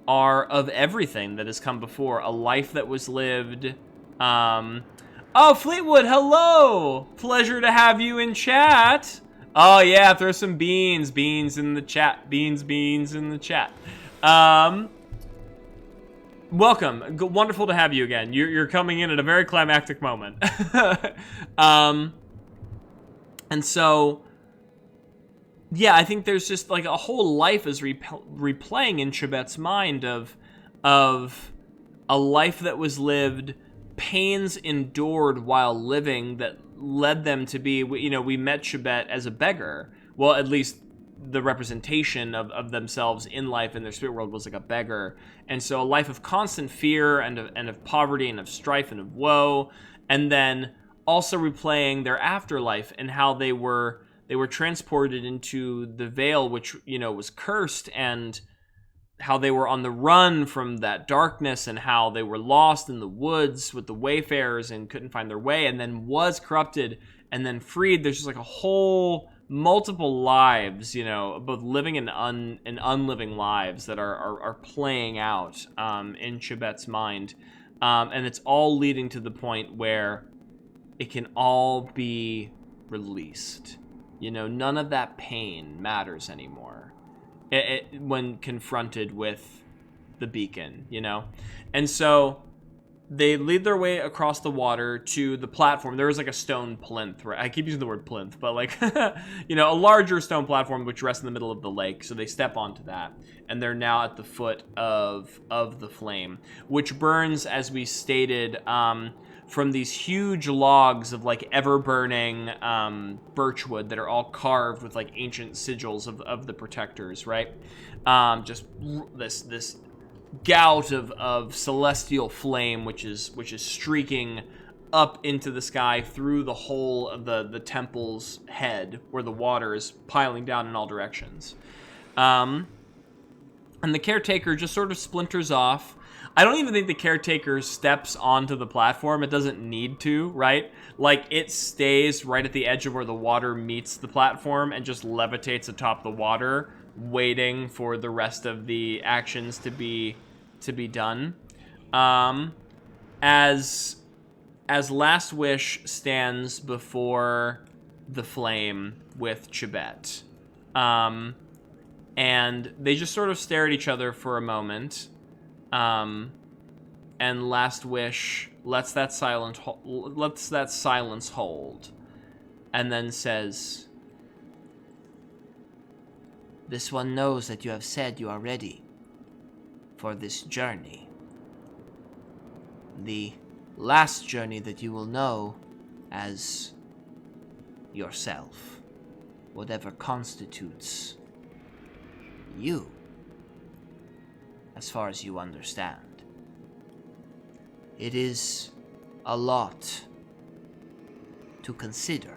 of everything that has come before, a life that was lived. Oh, Fleetwood, hello! Pleasure to have you in chat. Oh yeah, throw some beans in the chat. Beans in the chat. Welcome. Wonderful to have you again. You're coming in at a very climactic moment. And so, yeah, I think there's just like a whole life is replaying in Chibet's mind of a life that was lived, pains endured while living that led them to be, we met Chibet as a beggar. Well, at least the representation of themselves in life in their spirit world was like a beggar. And so a life of constant fear and of poverty and of strife and of woe. And then also replaying their afterlife and how they were transported into the veil, which, was cursed, and how they were on the run from that darkness, and how they were lost in the woods with the wayfarers and couldn't find their way, and then was corrupted and then freed. There's just like a whole multiple lives, both living and unliving lives that are playing out in Chibet's mind. And it's all leading to the point where it can all be released. None of that pain matters anymore when confronted with the beacon, And so they lead their way across the water to the platform. There was like a stone plinth, right? I keep using the word plinth, but like, a larger stone platform which rests in the middle of the lake. So they step onto that, and they're now at the foot of the flame, which burns, as we stated, from these huge logs of like ever-burning birchwood that are all carved with like ancient sigils of the protectors, right? Just this gout of celestial flame, which is streaking up into the sky through the hole of the temple's head, where the water is piling down in all directions. And the caretaker just sort of splinters off. I don't even think the caretaker steps onto the platform. It doesn't need to, right? Like, it stays right at the edge of where the water meets the platform and just levitates atop the water, waiting for the rest of the actions to be done. As Last Wish stands before the flame with Chibet, and they just sort of stare at each other for a moment. And Last Wish lets that silence hold, and then says, "This one knows that you have said you are ready for this journey. The last journey that you will know as yourself, whatever constitutes you, as far as you understand. It is a lot to consider.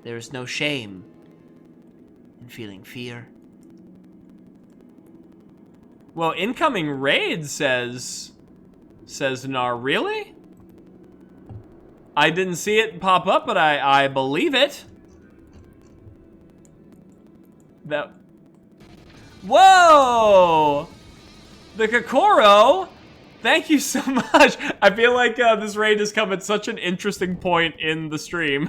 There is no shame in feeling fear." Well, incoming raid says Nar, really? I didn't see it pop up, but I believe it. That... Whoa! The Kokoro! Thank you so much. I feel like this raid has come at such an interesting point in the stream.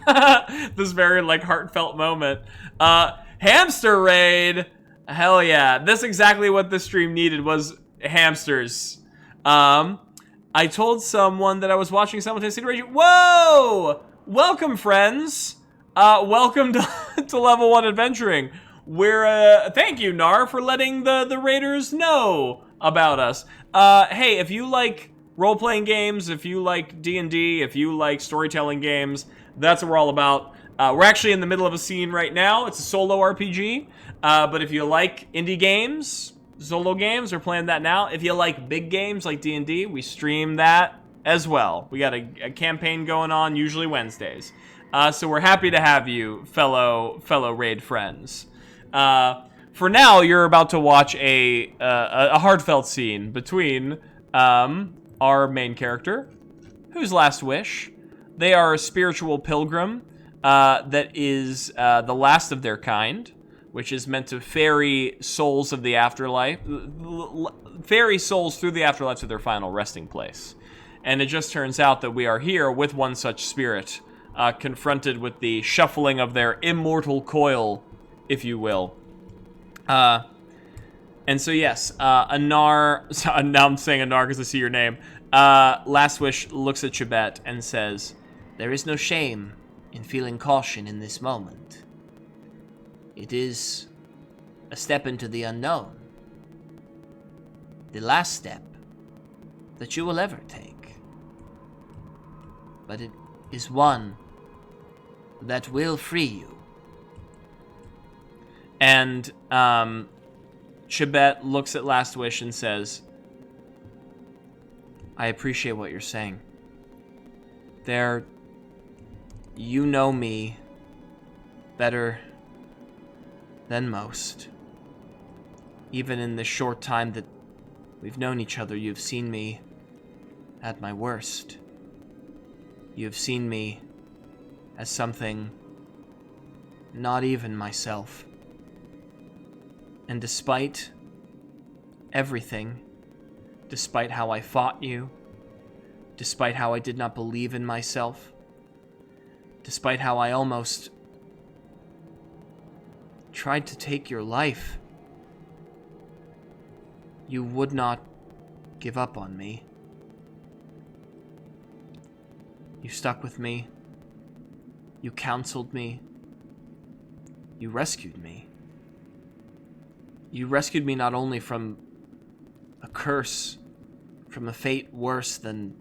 This very, like, heartfelt moment. Hamster raid! Hell yeah. That's exactly what this stream needed, was hamsters. I told someone that I was watching simultaneously rage. Whoa! Welcome, friends. Welcome to Level 1 Adventuring. We're, thank you, Nar, for letting the raiders know about us. Hey, if you like role-playing games, if you like D&D, if you like storytelling games, that's what we're all about. We're actually in the middle of a scene right now. It's a solo RPG. But if you like indie games, solo games, we're playing that now. If you like big games like D&D, we stream that as well. We got a campaign going on, usually Wednesdays. So we're happy to have you, fellow raid friends. For now, you're about to watch a heartfelt scene between our main character, who's Last Wish. They are a spiritual pilgrim that is the last of their kind, which is meant to ferry souls of the afterlife, ferry souls through the afterlife to their final resting place. And it just turns out that we are here with one such spirit, confronted with the shuffling of their immortal coil, if you will. And so yes, Anar, now I'm saying Anar because I see your name. Last Wish looks at Chibet and says, "There is no shame in feeling caution in this moment. It is a step into the unknown. The last step that you will ever take. But it is one that will free you." And Chibet looks at Last Wish and says, "I appreciate what you're saying. You know me better than most. Even in the short time that we've known each other, you've seen me at my worst. You've seen me as something not even myself. And despite everything, despite how I fought you, despite how I did not believe in myself, despite how I almost tried to take your life, you would not give up on me. You stuck with me. You counseled me. You rescued me. You rescued me not only from a curse, from a fate worse than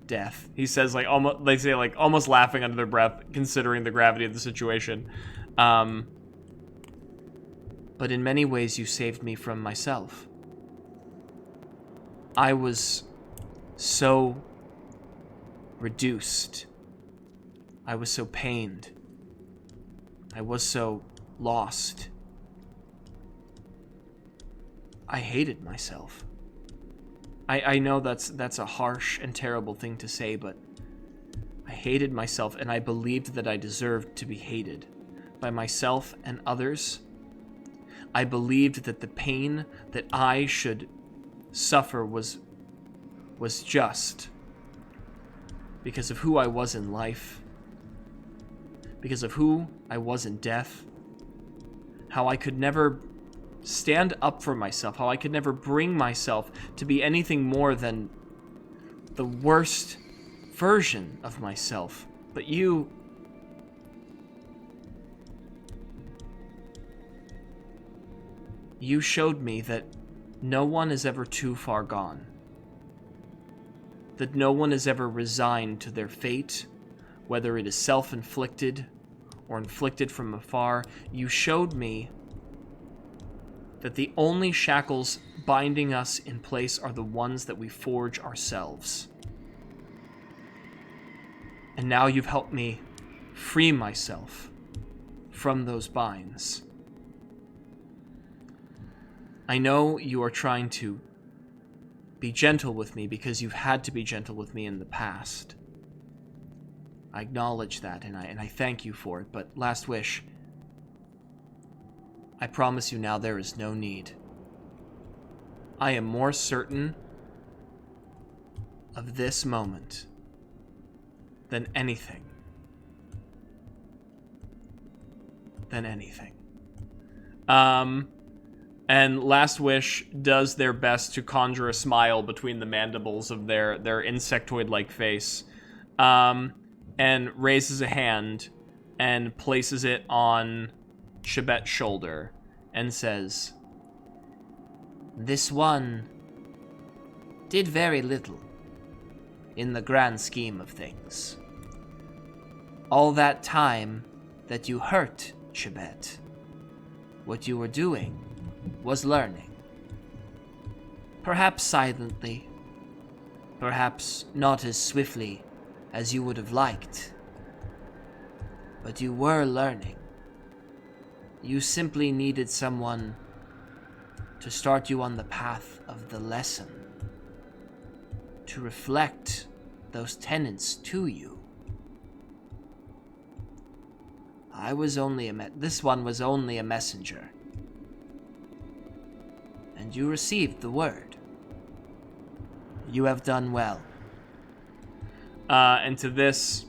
death. He says, like, almost, they say, like, almost laughing under their breath, considering the gravity of the situation. But in many ways, you saved me from myself. I was so reduced. I was so pained. I was so lost. I hated myself. I know that's a harsh and terrible thing to say, but I hated myself, and I believed that I deserved to be hated by myself and others. I believed that the pain that I should suffer was just because of who I was in life, because of who I was in death, how I could never stand up for myself, how I could never bring myself to be anything more than the worst version of myself. But you showed me that no one is ever too far gone, that no one is ever resigned to their fate, whether it is self-inflicted or inflicted from afar. You showed me that the only shackles binding us in place are the ones that we forge ourselves. And now you've helped me free myself from those binds. I know you are trying to be gentle with me because you've had to be gentle with me in the past. I acknowledge that, and I thank you for it, but last wish, I promise you now there is no need. I am more certain of this moment than anything. And Last Wish does their best to conjure a smile between the mandibles of their insectoid-like face, and raises a hand and places it on Chibet's shoulder and says, "This one did very little in the grand scheme of things. All that time that you hurt Chibet, what you were doing was learning. Perhaps silently, perhaps not as swiftly as you would have liked, but you were learning. You simply needed someone to start you on the path of the lesson, to reflect those tenets to you. This one was only a messenger, and you received the word. You have done well." And to this,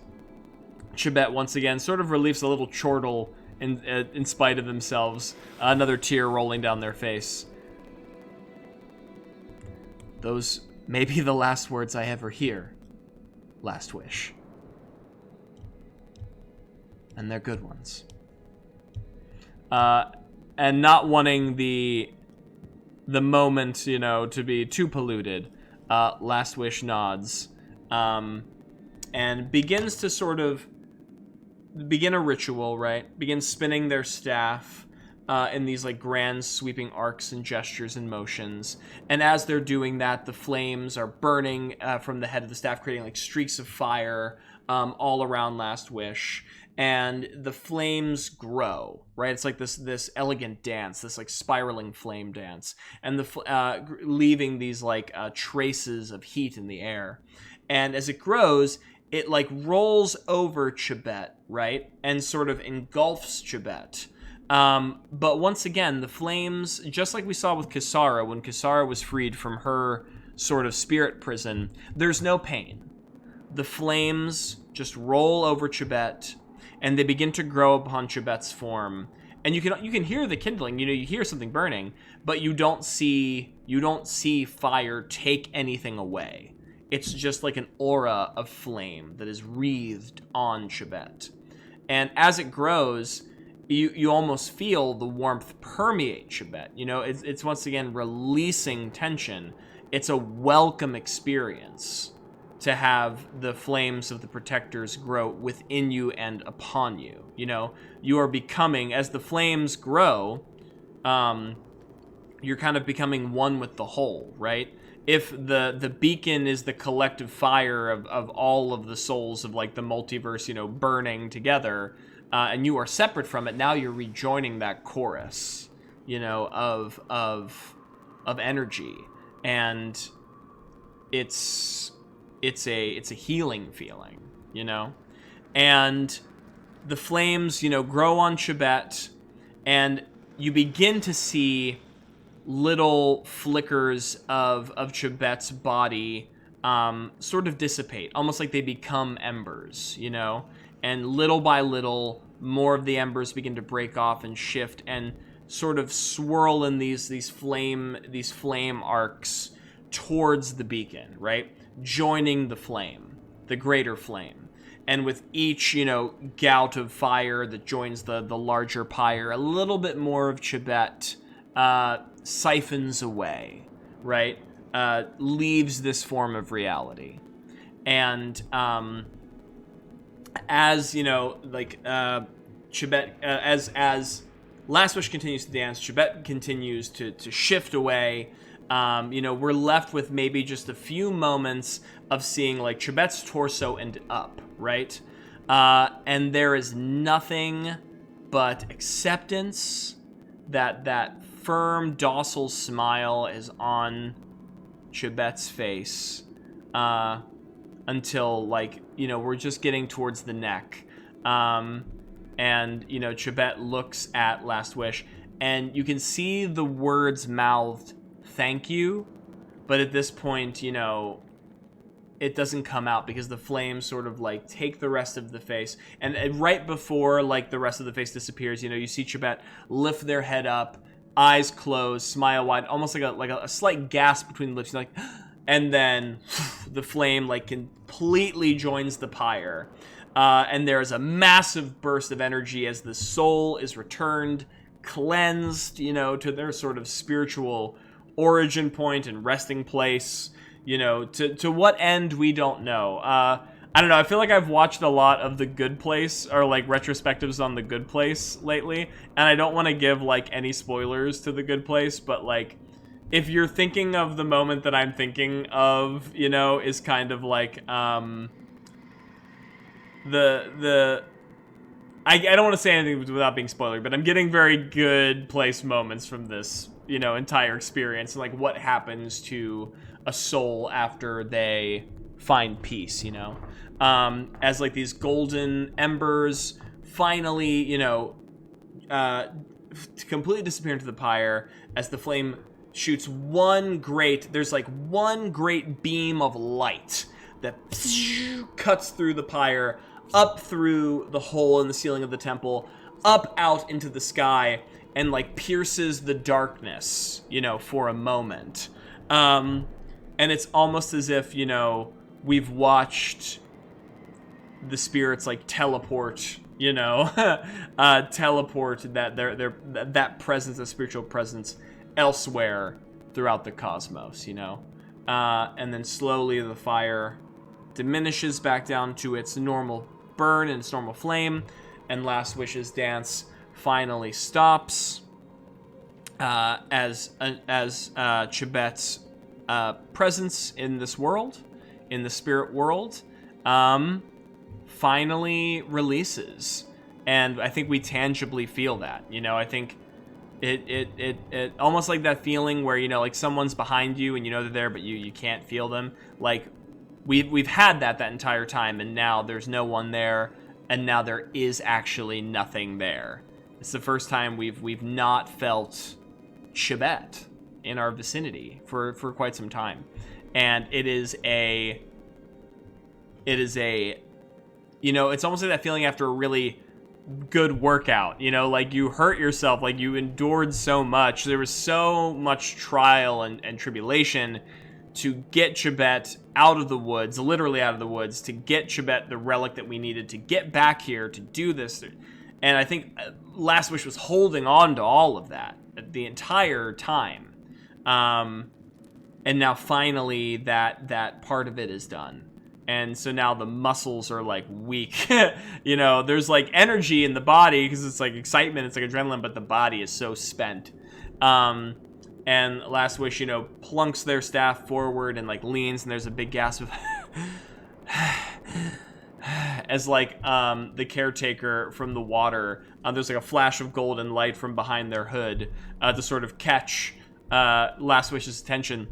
Chibet once again sort of relieves a little chortle in spite of themselves, another tear rolling down their face. "Those may be the last words I ever hear, Last Wish. And they're good ones." And not wanting the moment, to be too polluted, Last Wish nods, and begins to sort of begin a ritual, right? Begin spinning their staff in these like grand sweeping arcs and gestures and motions. And as they're doing that, the flames are burning from the head of the staff, creating like streaks of fire all around Last Wish. And the flames grow, right? It's like this elegant dance, this like spiraling flame dance, and leaving these like traces of heat in the air. And as it grows, it like rolls over Chibet, right? And sort of engulfs Chibet. But once again, the flames, just like we saw with Kisara, when Kisara was freed from her sort of spirit prison, there's no pain. The flames just roll over Chibet, and they begin to grow upon Chibet's form. And you can hear the kindling, you hear something burning, but you don't see fire take anything away. It's just like an aura of flame that is wreathed on Chibet. And as it grows, you almost feel the warmth permeate Chibet. It's once again releasing tension. It's a welcome experience to have the flames of the protectors grow within you and upon you. You are becoming, as the flames grow, you're kind of becoming one with the whole, right? if the beacon is the collective fire of all of the souls of like the multiverse, you know, burning together, and you are separate from it, now you're rejoining that chorus, you know, of energy, and it's a healing feeling, you know, and the flames, you know, grow on Chibet, and you begin to see little flickers of Chibet's body sort of dissipate, almost like they become embers, you know, and little by little, more of the embers begin to break off and shift and sort of swirl in these flame arcs towards the beacon, right? Joining the flame, the greater flame. And with each, you know, gout of fire that joins the larger pyre, a little bit more of Chibet siphons away, right? Leaves this form of reality. And as, you know, like Chibet, as Last Wish continues to dance, Chibet continues to shift away. You know, we're left with maybe just a few moments of seeing like Chibet's torso and up, right? And there is nothing but acceptance. That firm, docile smile is on Chibet's face until, like, you know, we're just getting towards the neck. And, you know, Chibet looks at Last Wish, and you can see the words mouthed, "Thank you," but at this point, you know, it doesn't come out because the flames sort of like take the rest of the face, and right before like the rest of the face disappears, you know, you see Chibet lift their head up, eyes closed, smile wide, almost like a slight gasp between the lips, like, and then the flame like completely joins the pyre, and there's a massive burst of energy as the soul is returned, cleansed, you know, to their sort of spiritual origin point and resting place, you know, to what end we don't know. I don't know, I feel like I've watched a lot of The Good Place, or like retrospectives on The Good Place lately, and I don't want to give like any spoilers to The Good Place, but like if you're thinking of the moment that I'm thinking of, you know, is kind of like I don't want to say anything without being spoiler, but I'm getting very Good Place moments from this, you know, entire experience, and like what happens to a soul after they find peace, you know, as like these golden embers finally, you know, completely disappear into the pyre as the flame shoots there's like one great beam of light that cuts through the pyre, up through the hole in the ceiling of the temple, up out into the sky, and like pierces the darkness, you know, for a moment. And it's almost as if, you know, we've watched the spirits like teleport, you know, teleport that presence, a spiritual presence, elsewhere throughout the cosmos, you know. And then slowly the fire diminishes back down to its normal burn and its normal flame, and Last Wish's dance finally stops as Chibet's presence in this world, in the spirit world, finally releases. And I think we tangibly feel that, you know. I think it almost like that feeling where, you know, like someone's behind you and you know they're there, but you can't feel them. Like we've had that entire time, and now there's no one there, and now there is actually nothing there. It's the first time we've not felt Chibet in our vicinity for quite some time. And it is a, you know, it's almost like that feeling after a really good workout, you know, like you hurt yourself, like you endured so much. There was so much trial and tribulation to get Chibet out of the woods, literally out of the woods, to get Chibet the relic that we needed to get back here to do this. And I think Last Wish was holding on to all of that the entire time. And now finally that part of it is done. And so now the muscles are like weak. You know, there's like energy in the body because it's like excitement, it's like adrenaline, but the body is so spent. And Last Wish, plunks their staff forward and, like, leans, and there's a big gasp of... as, like, the caretaker from the water, there's, like, a flash of golden light from behind their hood to sort of catch Last Wish's attention.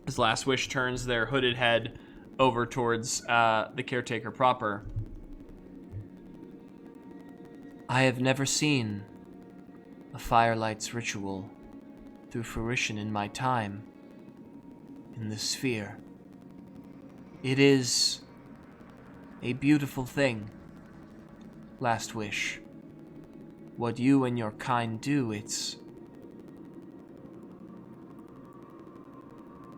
As Last Wish turns their hooded head over towards the caretaker proper. I have never seen a Firelights ritual through fruition in my time in this sphere. It is a beautiful thing, Last Wish. What you and your kind do, it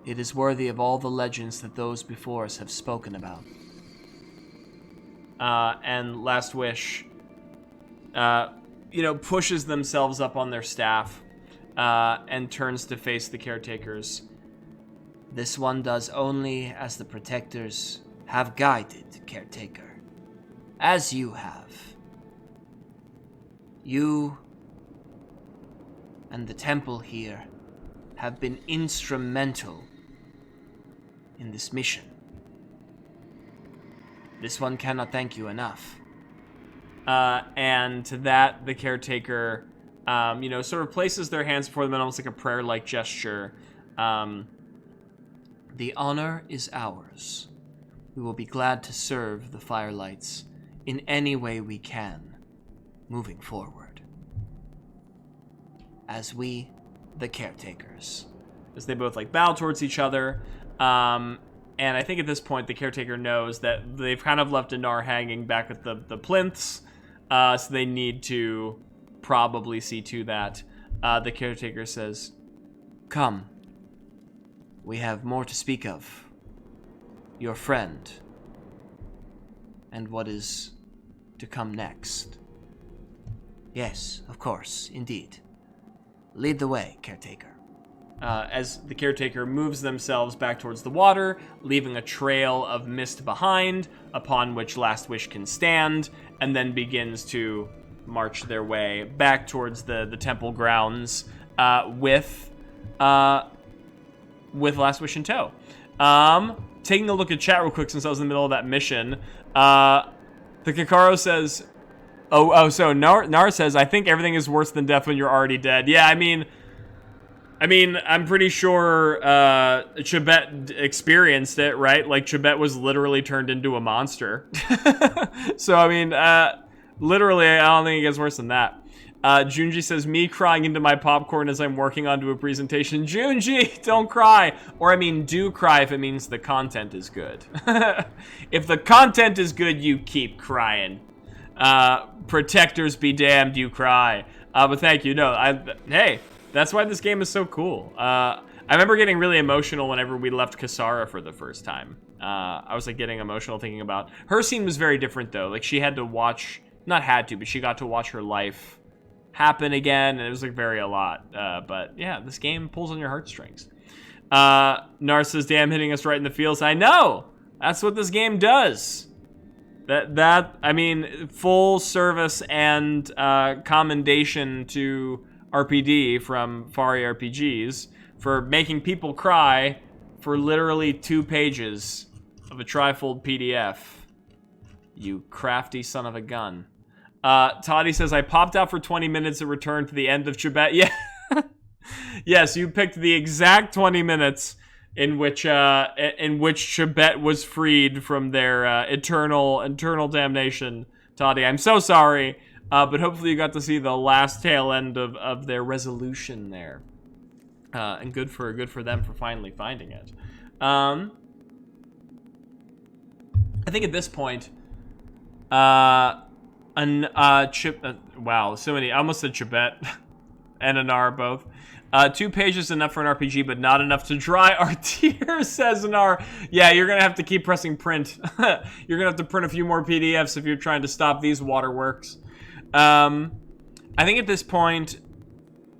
is worthy of all the legends that those before us have spoken about. And Last Wish, pushes themselves up on their staff and turns to face the caretakers. This one does only as the protectors have guided, caretaker. As you have. You and the temple here have been instrumental in this mission. This one cannot thank you enough. And to that, the caretaker, sort of places their hands before them in almost like a prayer-like gesture. The honor is ours. We will be glad to serve the Firelights in any way we can, moving forward. As we, the caretakers. As they both, like, bow towards each other. And I think at this point, the caretaker knows that they've kind of left Anar hanging back at the plinths. So they need to probably see to that. The caretaker says, Come. We have more to speak of. Your friend. And what is to come next. Yes, of course, indeed. Lead the way, caretaker. As the caretaker moves themselves back towards the water, leaving a trail of mist behind, upon which Last Wish can stand, and then begins to march their way back towards the temple grounds with Last Wish in tow. Taking a look at chat real quick since I was in the middle of that mission, the Kakaro says, so Nar says, I think everything is worse than death when you're already dead. Yeah, I mean, I'm pretty sure Chibet experienced it, right? Like, Chibet was literally turned into a monster. So, literally, I don't think it gets worse than that. Junji says, me crying into my popcorn as I'm working onto a presentation. Junji, don't cry. Or, do cry if it means the content is good. If the content is good, you keep crying. Protectors be damned, you cry. But thank you. No, hey, that's why this game is so cool. I remember getting really emotional whenever we left Kasara for the first time. I was, like, getting emotional thinking about... Her scene was very different, though. Like, she had to watch... Not had to, but she got to watch her life happen again, and it was, like, very a lot. But, yeah, this game pulls on your heartstrings. Nar says, damn, hitting us right in the feels. I know! That's what this game does. Full service and commendation to RPD from Fari RPGs for making people cry for literally 2 pages of a trifold PDF. You crafty son of a gun. Toddy says, I popped out for 20 minutes and returned to the end of Chibet. Yeah. Yes, you picked the exact 20 minutes in which Chibet was freed from their eternal damnation. Toddy, I'm so sorry. But hopefully you got to see the last tail end of their resolution there. And good for them for finally finding it. I think at this point, wow, so many. I almost said Chibet and Anar both. 2 pages enough for an RPG, but not enough to dry our tears, says Anar. Yeah, you're going to have to keep pressing print. You're going to have to print a few more PDFs if you're trying to stop these waterworks. I think at this point,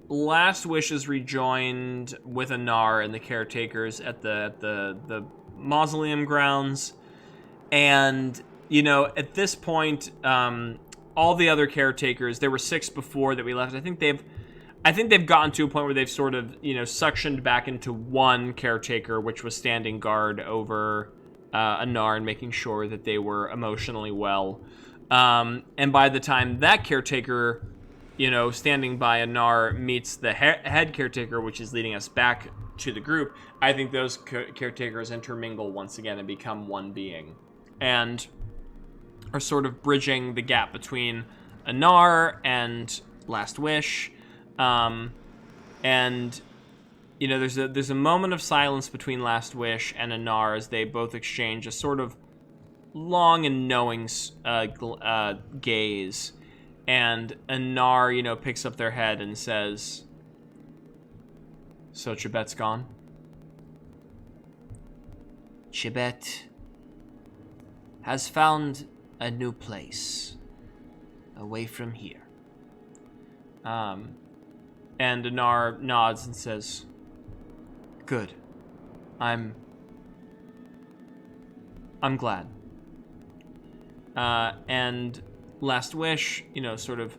Last Wish is rejoined with Anar and the caretakers at the mausoleum grounds. And, at this point, all the other caretakers, there were 6 before that we left. I think I think they've gotten to a point where they've sort of, suctioned back into one caretaker, which was standing guard over Anar and making sure that they were emotionally well. And by the time that caretaker, standing by Anar meets the head caretaker, which is leading us back to the group, I think those caretakers intermingle once again and become one being. And are sort of bridging the gap between Anar and Last Wish. And there's a moment of silence between Last Wish and Anar as they both exchange a sort of long and knowing gaze. And Anar, picks up their head and says, "So Chibet's gone?" Chibet has found a new place away from here. And Anar nods and says, "Good. I'm glad." And Last Wish, sort of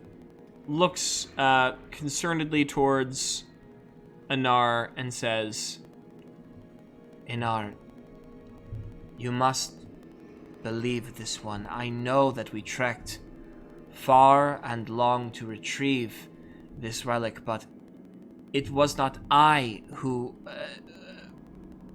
looks concernedly towards Anar and says, Anar, you must believe this one. I know that we trekked far and long to retrieve this relic, but it was not I who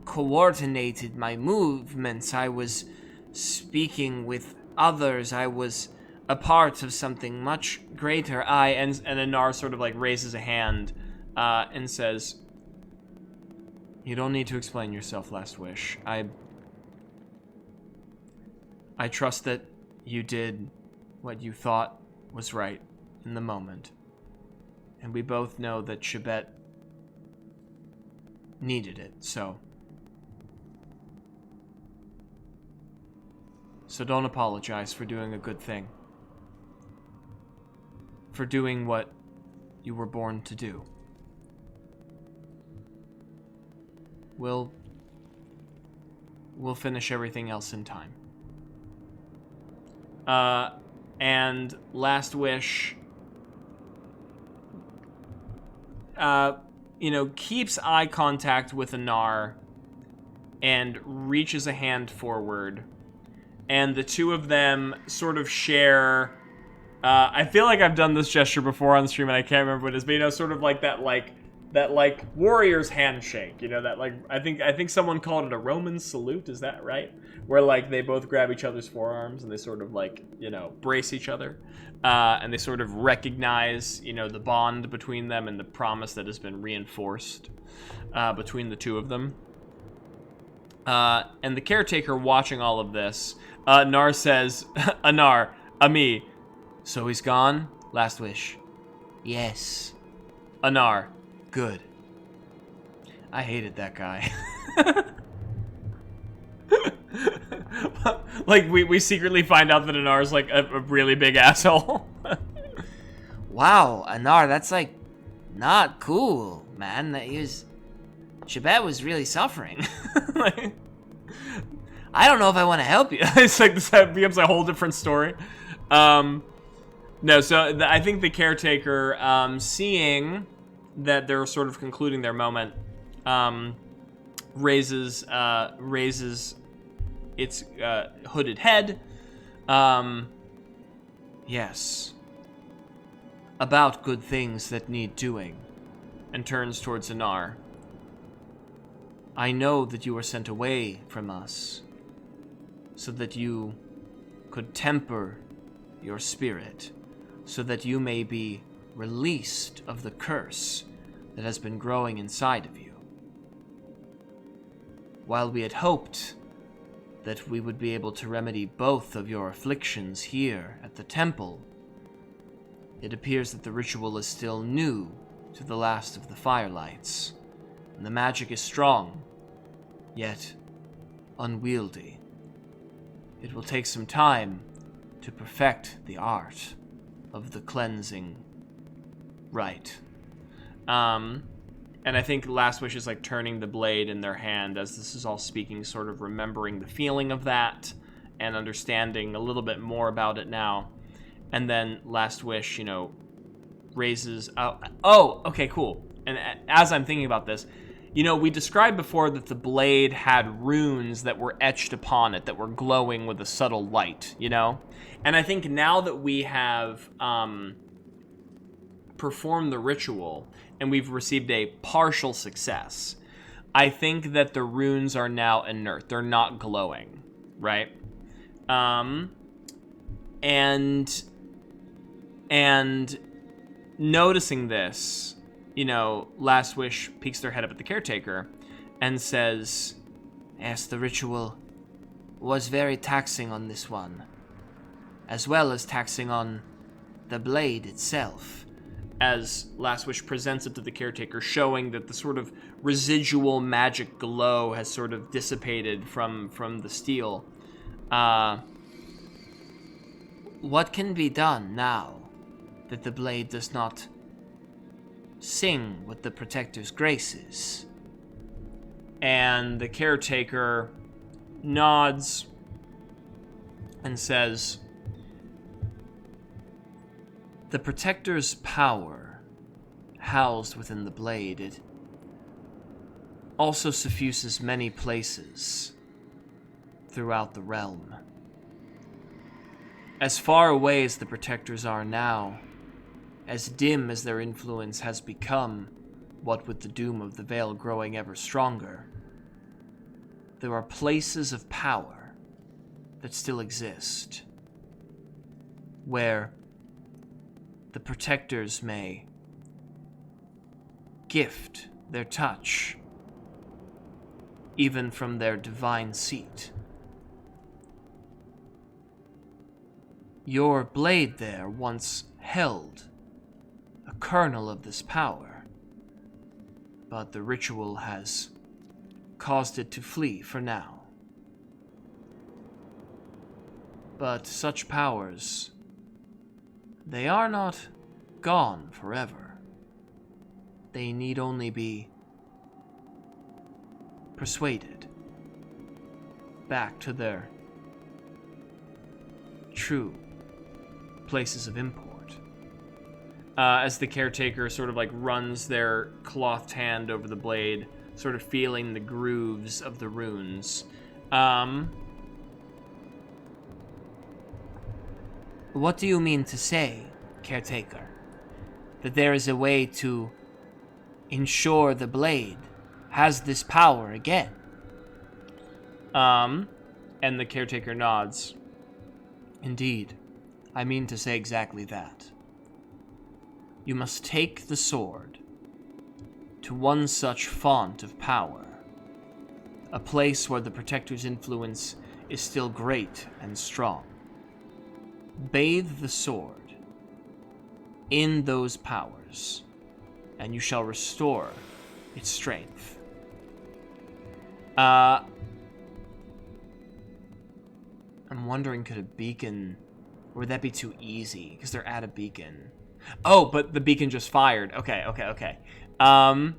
coordinated my movements. I was speaking with others. I was a part of something much greater. and Anar sort of like raises a hand and says, "You don't need to explain yourself, Last Wish. I trust that you did what you thought was right in the moment. And we both know that Chibet needed it, so don't apologize for doing a good thing. For doing what you were born to do. We'll finish everything else in time." And Last Wish, keeps eye contact with Anar and reaches a hand forward. And the two of them sort of share, I feel like I've done this gesture before on stream and I can't remember what it is, but sort of like that warrior's handshake, that I think someone called it a Roman salute, is that right? Where they both grab each other's forearms and they sort of brace each other, and they sort of recognize the bond between them and the promise that has been reinforced between the two of them. And the caretaker watching all of this, Anar says, "Anar, Ami, so he's gone?" Last Wish, yes. Anar, good. I hated that guy. We secretly find out that Anar's a really big asshole. Wow, Anar, that's not cool, man. Chibet was really suffering. I don't know if I want to help you. It's this becomes a whole different story. No, so I think the caretaker, seeing that they're sort of concluding their moment, raises its hooded head. Yes. About good things that need doing. And turns towards Anar. I know that you were sent away from us so that you could temper your spirit, so that you may be released of the curse that has been growing inside of you. While we had hoped that we would be able to remedy both of your afflictions here at the temple, it appears that the ritual is still new to the last of the Firelights, and the magic is strong, yet unwieldy. It will take some time to perfect the art of the cleansing rite. And I think Last Wish is turning the blade in their hand as this is all speaking, sort of remembering the feeling of that and understanding a little bit more about it now. And then Last Wish, raises... Oh, okay, cool. And as I'm thinking about this, you know, we described before that the blade had runes that were etched upon it that were glowing with a subtle light, you know? And I think now that we have performed the ritual and we've received a partial success, I think that the runes are now inert. They're not glowing, right? And noticing this, you know, Last Wish peeks their head up at the Caretaker and says, Yes, the ritual was very taxing on this one, as well as taxing on the blade itself. As Last Wish presents it to the Caretaker, showing that the sort of residual magic glow has sort of dissipated from the steel. What can be done now that the blade does not sing with the Protector's graces? And the Caretaker nods and says, the Protector's power housed within the blade, it also suffuses many places throughout the realm. As far away as the Protectors are now, as dim as their influence has become, what with the doom of the Veil growing ever stronger, there are places of power that still exist, where the Protectors may gift their touch, even from their divine seat. Your blade there once held a kernel of this power, but the ritual has caused it to flee for now. But such powers, they are not gone forever. They need only be persuaded back to their true places of import. As the Caretaker sort of like runs their clothed hand over the blade, sort of feeling the grooves of the runes. What do you mean to say, Caretaker? That there is a way to ensure the blade has this power again? And the Caretaker nods. Indeed, I mean to say exactly that. You must take the sword to one such font of power, a place where the Protector's influence is still great and strong. Bathe the sword in those powers, and you shall restore its strength. I'm wondering, could a beacon, or would that be too easy? Because they're at a beacon. Oh, but the beacon just fired. Okay. And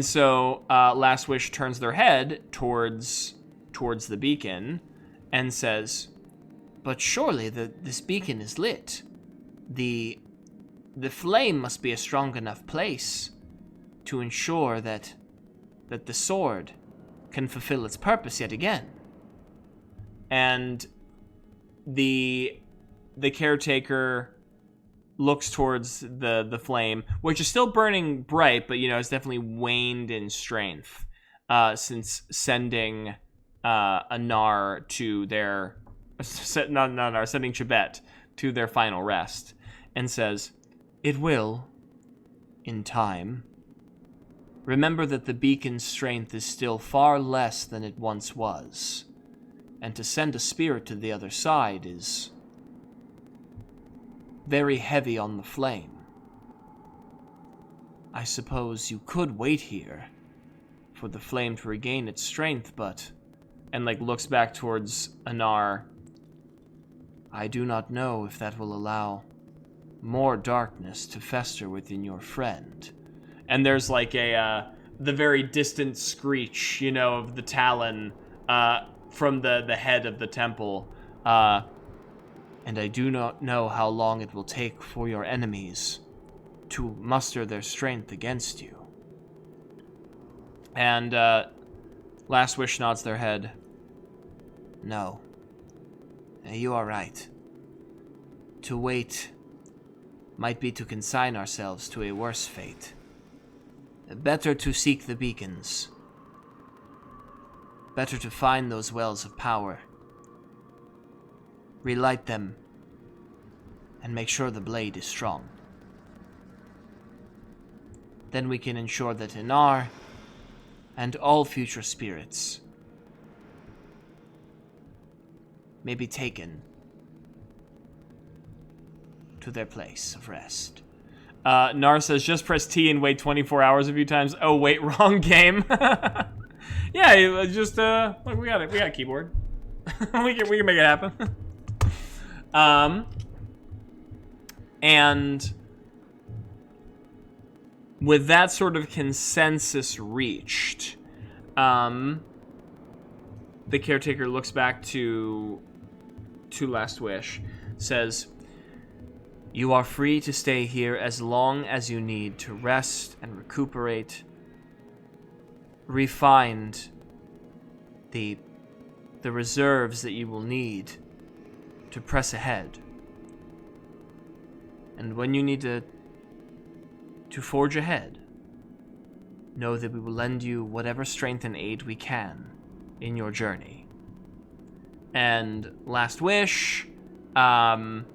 so Last Wish turns their head towards the beacon and says, but surely this beacon is lit. The flame must be a strong enough place to ensure that the sword can fulfill its purpose yet again. And the Caretaker looks towards the flame, which is still burning bright, but, you know, it's definitely waned in strength since sending Anar to their... sending Chibet to their final rest, and says, it will, in time. Remember that the beacon's strength is still far less than it once was, and to send a spirit to the other side is very heavy on the flame. I suppose you could wait here for the flame to regain its strength, but... And, like, looks back towards Anar. I do not know if that will allow more darkness to fester within your friend. And there's, like, the very distant screech, you know, of the talon from the head of the temple. And I do not know how long it will take for your enemies to muster their strength against you. And Last Wish nods their head. No. You are right. To wait might be to consign ourselves to a worse fate. Better to seek the beacons. Better to find those wells of power. Relight them, and make sure the blade is strong. Then we can ensure that Inar and all future spirits may be taken to their place of rest. Nar says, just press T and wait 24 hours a few times. Oh, wait, wrong game. Yeah, just, look, we got a keyboard. we can make it happen. And with that sort of consensus reached, the caretaker looks back to Last Wish, says, you are free to stay here as long as you need to rest and recuperate, refine the reserves that you will need to press ahead. And when you need to forge ahead, know that we will lend you whatever strength and aid we can in your journey. And Last Wish, bows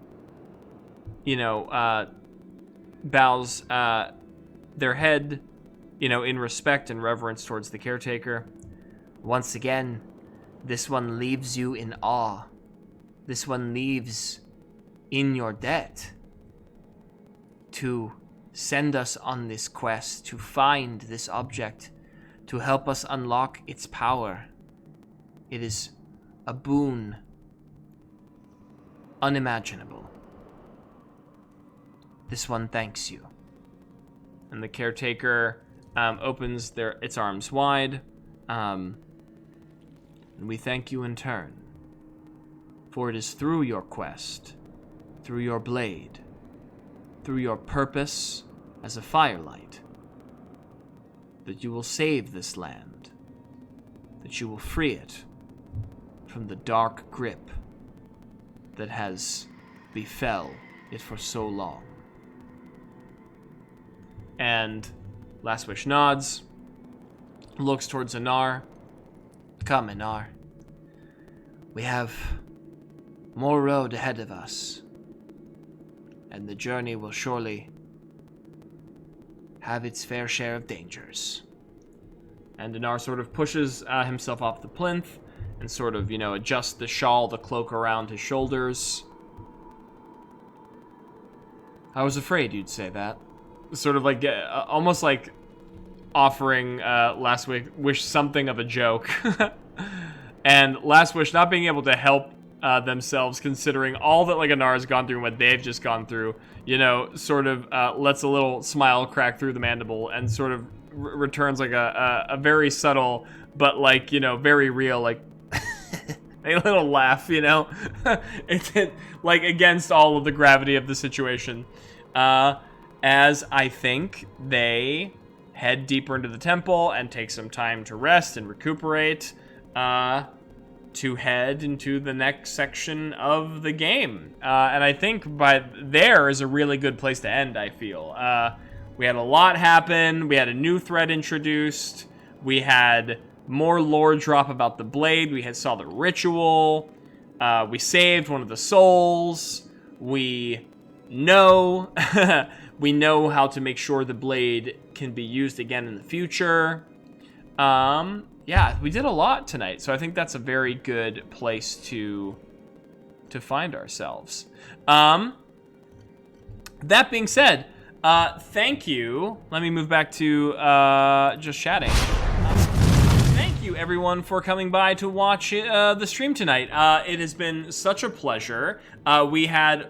their head, in respect and reverence towards the caretaker. Once again, this one leaves you in awe. This one leaves in your debt to send us on this quest, to find this object, to help us unlock its power. It is a boon unimaginable. This one thanks you. And the caretaker opens its arms wide. And we thank you in turn. For it is through your quest, through your blade, through your purpose as a firelight, that you will save this land, that you will free it from the dark grip that has befell it for so long. And Last Wish nods, looks towards Inar. Come, Inar. We have more road ahead of us, and the journey will surely have its fair share of dangers. And Inar sort of pushes himself off the plinth and sort of, adjusts the shawl, the cloak around his shoulders. I was afraid you'd say that. Sort of like, almost like offering Last Wish something of a joke. And Last Wish not being able to help themselves, considering all that Inar has gone through and what they've just gone through, sort of lets a little smile crack through the mandible and sort of returns like a very subtle but very real a little laugh, it's like against all of the gravity of the situation, as I think they head deeper into the temple and take some time to rest and recuperate, to head into the next section of the game. And I think by there is a really good place to end, I feel. We had a lot happen. We had a new thread introduced. We had more lore drop about the blade. We saw the ritual. We saved one of the souls. We know we know how to make sure the blade can be used again in the future. Yeah, we did a lot tonight, so I think that's a very good place to find ourselves. That being said, thank you. Let me move back to just chatting. Thank you, everyone, for coming by to watch the stream tonight. It has been such a pleasure. We had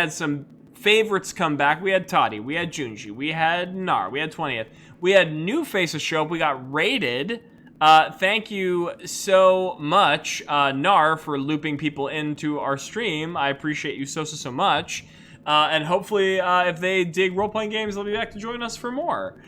some favorites come back. We had Toddy, we had Junji, we had Nar, we had 20th. We had new faces show up. We got raided. Thank you so much, Nar, for looping people into our stream. I appreciate you so much. And hopefully, if they dig role-playing games, they'll be back to join us for more.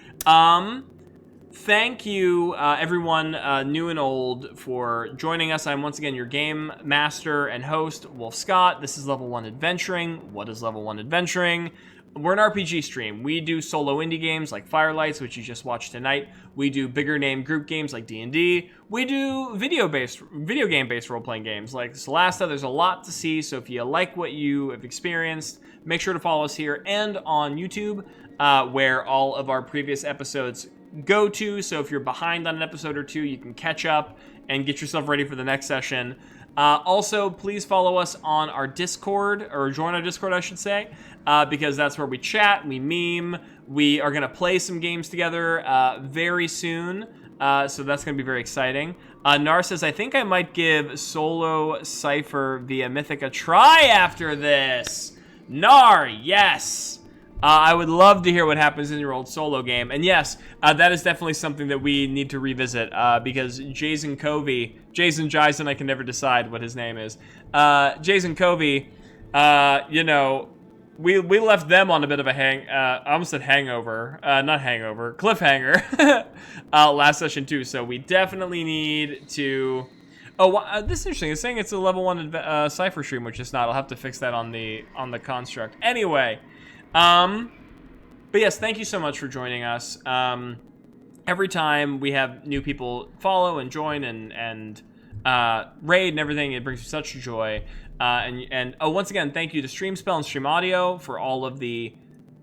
Thank you, everyone, new and old, for joining us. I'm once again your game master and host, Wolfe Scott. This is Level 1 Adventuring. What is Level 1 Adventuring? We're an RPG stream. We do solo indie games like Firelights, which you just watched tonight. We do bigger name group games like D&D. We do video game-based role-playing games like Solasta. There's a lot to see, so if you like what you have experienced, make sure to follow us here and on YouTube, where all of our previous episodes go to. So if you're behind on an episode or two, you can catch up and get yourself ready for the next session. Also, please follow us on our Discord, or join our Discord, I should say, because that's where we chat, we meme, we are going to play some games together very soon, so that's going to be very exciting. Nar says, I think I might give Solo Cypher via Mythic a try after this. Nar, yes! I would love to hear what happens in your old solo game. And yes, that is definitely something that we need to revisit, because Jason, I can never decide what his name is. Jason Covey, you know, we left them on a bit of a I almost said hangover, not hangover, cliffhanger, last session too. So we definitely need to... Oh, this is interesting. It's saying it's a level 1 Cypher stream, which is not. I'll have to fix that on the construct. Anyway... but yes, thank you so much for joining us. Every time we have new people follow and join and raid and everything, it brings me such joy. And once again, thank you to StreamSpell and Stream Audio for all of the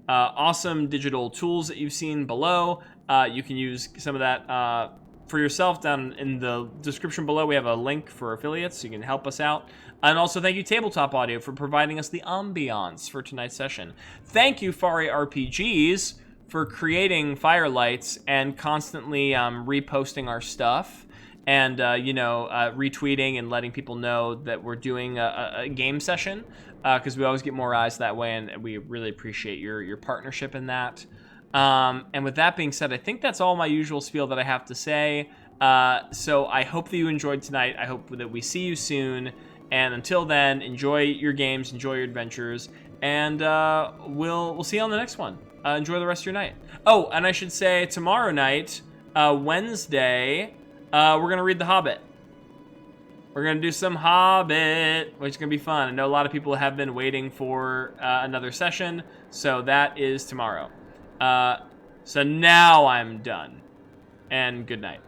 awesome digital tools that you've seen below. You can use some of that for yourself down in the description below. We have a link for affiliates, so you can help us out. And also thank you, Tabletop Audio, for providing us the ambiance for tonight's session. Thank you, Fari RPGs, for creating Firelights and constantly reposting our stuff and, retweeting and letting people know that we're doing a game session, because we always get more eyes that way, and we really appreciate your partnership in that. And with that being said, I think that's all my usual spiel that I have to say. So I hope that you enjoyed tonight. I hope that we see you soon. And until then, enjoy your games, enjoy your adventures, and we'll see you on the next one. Enjoy the rest of your night. Oh, and I should say tomorrow night, Wednesday, we're going to read The Hobbit. We're going to do some Hobbit, which is going to be fun. I know a lot of people have been waiting for another session, so that is tomorrow. So now I'm done, and good night.